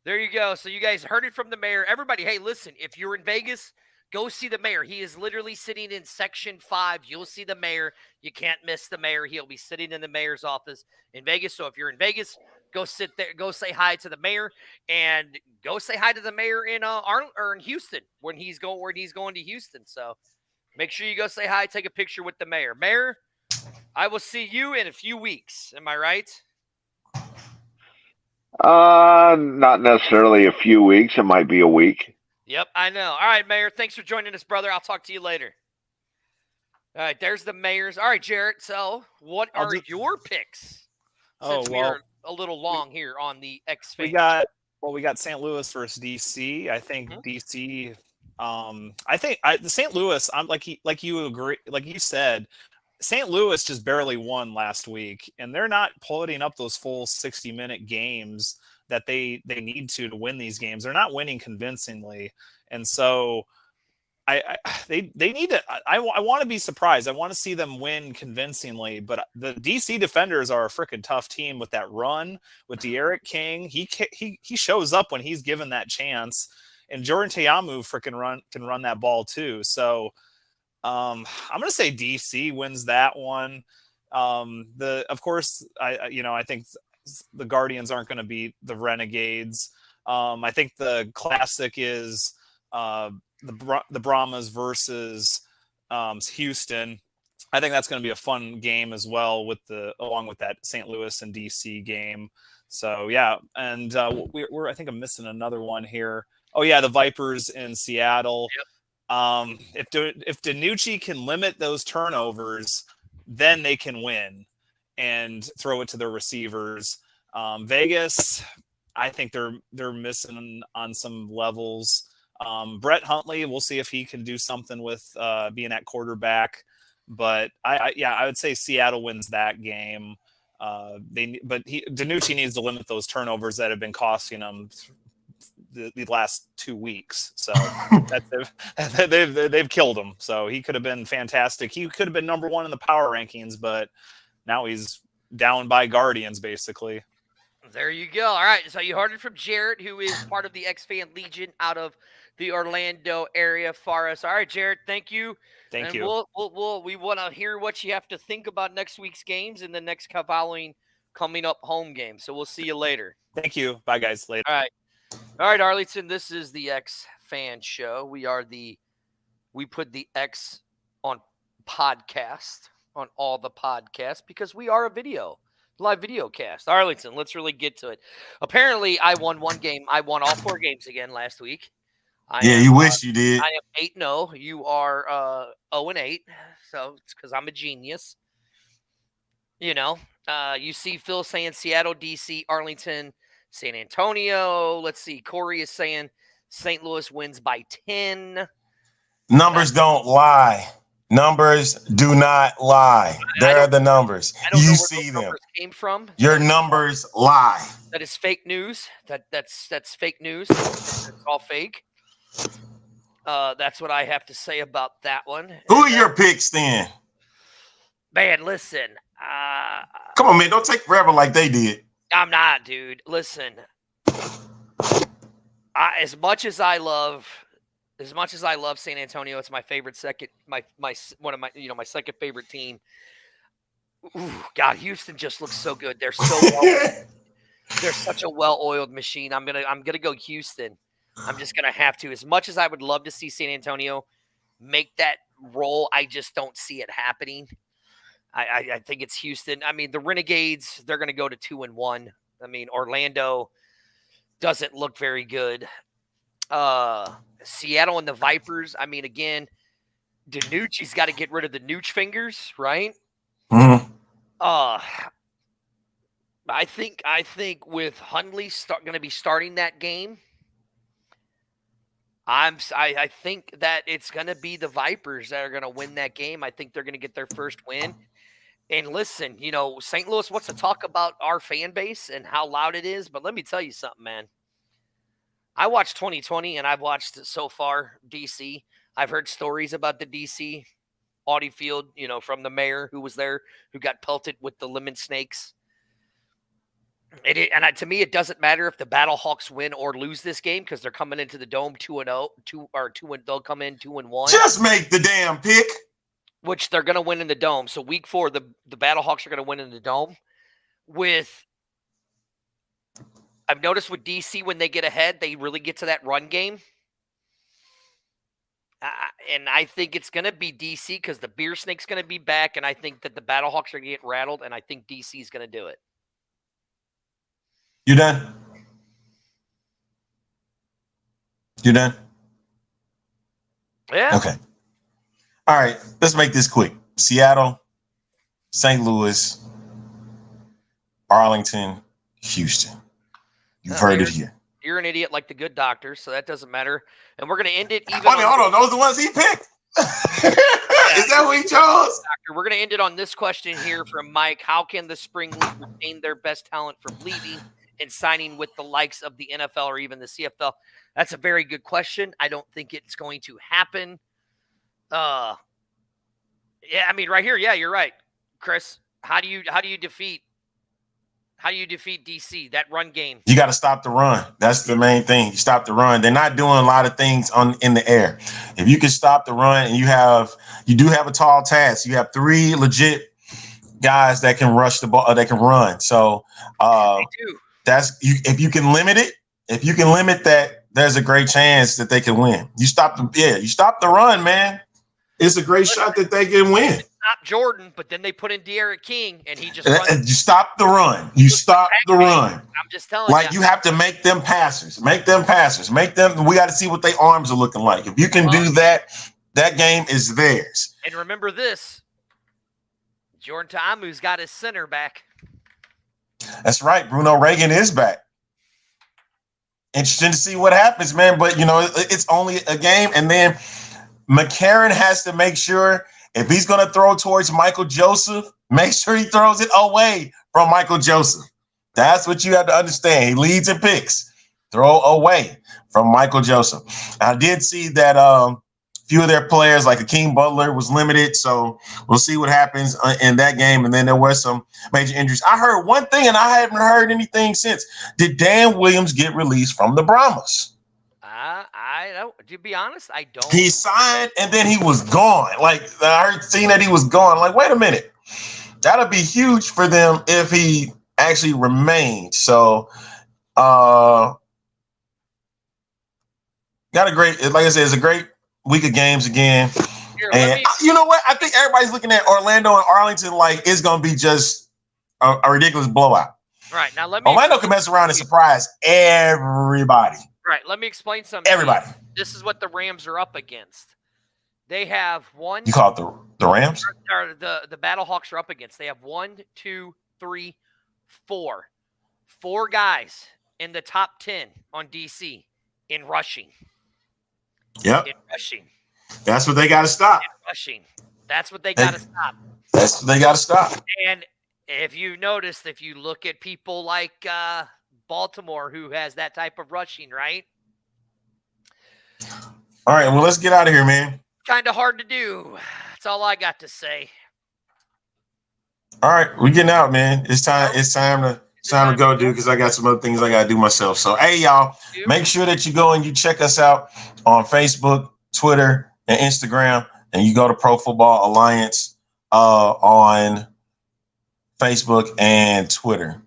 [SPEAKER 3] There you go. So you guys heard it from the mayor. Everybody, hey, listen, if you're in Vegas, go see the mayor. He is literally sitting in Section 5. You'll see the mayor. You can't miss the mayor. He'll be sitting in the mayor's office in Vegas. So if you're in Vegas, go sit there. Go say hi to the mayor, and go say hi to the mayor in in Houston when he's going to Houston. So make sure you go say hi, take a picture with the mayor. Mayor, I will see you in a few weeks. Am I right?
[SPEAKER 6] Not necessarily a few weeks. It might be a week.
[SPEAKER 3] Yep, I know. All right, Mayor. Thanks for joining us, brother. I'll talk to you later. All right, there's the mayors. All right, Jarrett. So, what are your picks? Since we are a little long here on the X Fans.
[SPEAKER 8] We got St. Louis versus DC. I think DC. The St. Louis. I'm like you agree. Like you said, St. Louis just barely won last week, and they're not putting up those full 60-minute games that they need to win these games. They're not winning convincingly, and so they need to. I want to be surprised. I want to see them win convincingly. But the DC Defenders are a freaking tough team with that run with De'Aaron King. He shows up when he's given that chance, and Jordan Ta'amu can run that ball too. So. I'm going to say DC wins that one. Of course, I think the Guardians aren't going to beat the Renegades. I think the classic is the Brahmas versus Houston. I think that's going to be a fun game as well along with that St. Louis and DC game. So yeah, and I think I'm missing another one here. Oh yeah, the Vipers in Seattle.
[SPEAKER 3] Yep.
[SPEAKER 8] If DiNucci can limit those turnovers, then they can win and throw it to their receivers. Vegas, I think they're missing on some levels. Brett Huntley, we'll see if he can do something with being at quarterback. But I would say Seattle wins that game. DiNucci needs to limit those turnovers that have been costing them the last 2 weeks. So they've killed him. So he could have been fantastic. He could have been number 1 in the power rankings, but now he's down by Guardians basically.
[SPEAKER 3] There you go. All right. So you heard it from Jarrett, who is part of the X-Fan Legion out of the Orlando area for us. All right, Jarrett, thank you.
[SPEAKER 8] Thank you.
[SPEAKER 3] We want to hear what you have to think about next week's games and the next following coming up home game. So we'll see you later.
[SPEAKER 8] Thank you. Bye guys. Later.
[SPEAKER 3] All right, Arlington, this is the X-Fan Show. We put the X on podcast, on all the podcasts, because we are a live video cast. Arlington, let's really get to it. Apparently, I won one game. I won all 4 games again last week.
[SPEAKER 2] You wish you did.
[SPEAKER 3] I am 8-0. You are 0-8. So it's because I'm a genius. You see Phil saying Seattle, DC, Arlington, San Antonio. Let's see. Corey is saying St. Louis wins by 10.
[SPEAKER 2] Numbers don't lie. Numbers do not lie. There are the numbers. You see them.
[SPEAKER 3] Came from.
[SPEAKER 2] Your numbers lie.
[SPEAKER 3] That is fake news. That's fake news. It's all fake. That's what I have to say about that one.
[SPEAKER 2] Who are your picks then?
[SPEAKER 3] Man, listen.
[SPEAKER 2] Come on, man. Don't take forever like they did.
[SPEAKER 3] I'm not, dude. Listen. As much as I love San Antonio, it's my favorite second my second favorite team. Ooh, God, Houston just looks so good. They're so they're such a well-oiled machine. I'm gonna go Houston. I'm just gonna have to. As much as I would love to see San Antonio make that role, I just don't see it happening. I think it's Houston. I mean, the Renegades, they're gonna go to 2-1. I mean, Orlando doesn't look very good. Seattle and the Vipers. I mean, again, DiNucci's got to get rid of the Nooch fingers, right?
[SPEAKER 2] Mm-hmm.
[SPEAKER 3] I think with Hundley going to be starting that game, I think that it's going to be the Vipers that are going to win that game. I think they're going to get their first win, And listen, you know, St. Louis wants to talk about our fan base and how loud it is, but let me tell you something, man. I watched 2020 and I've watched so far DC. I've heard stories about the DC Audi Field, you know, from the mayor who was there, who got pelted with the lemon snakes. To me, it doesn't matter if the Battlehawks win or lose this game because they're coming into the Dome 2-0, they'll come in 2-1.
[SPEAKER 2] Just make the damn pick.
[SPEAKER 3] Which they're going to win in the Dome. So week 4, the Battlehawks are going to win in the Dome. I've noticed with DC, when they get ahead, they really get to that run game. And I think it's going to be DC because the Beer Snake's going to be back, and I think that the Battlehawks are going to get rattled, and I think DC is going to do it.
[SPEAKER 2] You done? You done?
[SPEAKER 3] Yeah.
[SPEAKER 2] Okay. All right. Let's make this quick. Seattle, St. Louis, Arlington, Houston. You've heard it here.
[SPEAKER 3] You're an idiot like the good doctor, so that doesn't matter. And we're going to end it even.
[SPEAKER 2] Hold on. Those are the ones he picked. Is that what he chose?
[SPEAKER 3] Doctor, we're going to end it on this question here from Mike. How can the Spring League retain their best talent from leaving and signing with the likes of the NFL or even the CFL? That's a very good question. I don't think it's going to happen. Yeah, I mean, right here, yeah, you're right, Chris. How do you defeat DC, that run game?
[SPEAKER 2] You got to stop the run. That's the main thing. You stop the run. They're not doing a lot of things in the air. If you can stop the run, and you do have a tall task. You have 3 legit guys that can rush the ball, that can run. So
[SPEAKER 3] They do.
[SPEAKER 2] If you can limit it, that, there's a great chance that they can win. You stop the run, man. It's a great shot that they can win.
[SPEAKER 3] Stop Jordan, but then they put in De'Aaron King, and he just runs.
[SPEAKER 2] You stop the run. You stop the run.
[SPEAKER 3] I'm just telling
[SPEAKER 2] you have to make them passers. We got to see what their arms are looking like. If you can do that, that game is theirs.
[SPEAKER 3] And remember this, Jordan Ta'amu's got his center back.
[SPEAKER 2] That's right. Bruno Reagan is back. Interesting to see what happens, man. But, it's only a game. And then McCarron has to make sure if he's going to throw towards Michael Joseph, make sure he throws it away from Michael Joseph. That's what you have to understand. He leads in picks. Throw away from Michael Joseph. I did see that few of their players, like Hakeem Butler, was limited. So we'll see what happens in that game. And then there were some major injuries. I heard one thing, and I haven't heard anything since. Did Dan Williams get released from the Brahmas?
[SPEAKER 3] I don't. To be honest, I don't.
[SPEAKER 2] He signed, and then he was gone. Like, I heard seeing that he was gone. Like, wait a minute. That'll be huge for them if he actually remained. So, got a great, like I said, it's a great week of games again. And you know what? I think everybody's looking at Orlando and Arlington like it's going to be just a ridiculous blowout.
[SPEAKER 3] Right. Now,
[SPEAKER 2] Orlando can mess around and surprise everybody.
[SPEAKER 3] Right. Let me explain something.
[SPEAKER 2] Everybody.
[SPEAKER 3] This is what the Rams are up against. They have one.
[SPEAKER 2] You call it the Rams?
[SPEAKER 3] Or the Battlehawks are up against. They have 1, 2, 3, 4. 4 guys in the top 10 on DC in rushing.
[SPEAKER 2] Yep.
[SPEAKER 3] In rushing.
[SPEAKER 2] That's what they got to stop.
[SPEAKER 3] In rushing. That's what they got to stop.
[SPEAKER 2] That's what they got to stop.
[SPEAKER 3] And if you noticed, if you look at people like Baltimore, who has that type of rushing, right?
[SPEAKER 2] All right, well, let's get out of here, man.
[SPEAKER 3] Kind of hard to do. That's all I got to say.
[SPEAKER 2] All right, we're getting out, man. It's time to go, dude, because I got some other things I got to do myself. So, hey, y'all, make sure that you go and you check us out on Facebook, Twitter, and Instagram, and you go to Pro Football Alliance on Facebook and Twitter.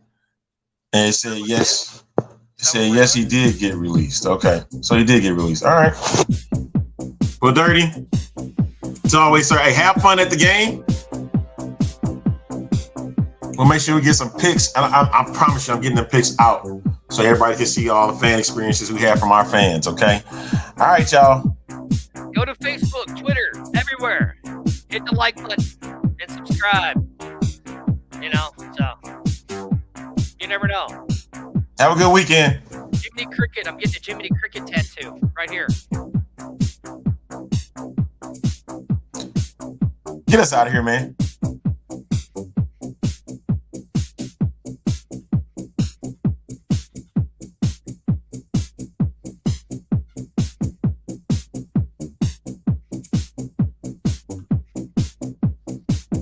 [SPEAKER 2] And it said yes. It said yes, he did get released. Okay, so he did get released. All right. Well, Dirty, it's always, sir. Hey, have fun at the game. We'll make sure we get some picks. I promise you, I'm getting the picks out so everybody can see all the fan experiences we have from our fans. Okay. All right, y'all.
[SPEAKER 3] Go to Facebook, Twitter, everywhere. Hit the like button and subscribe. So you never know.
[SPEAKER 2] Have a good weekend.
[SPEAKER 3] Jiminy Cricket. I'm getting a Jiminy Cricket tattoo right here.
[SPEAKER 2] Get us out of here, man.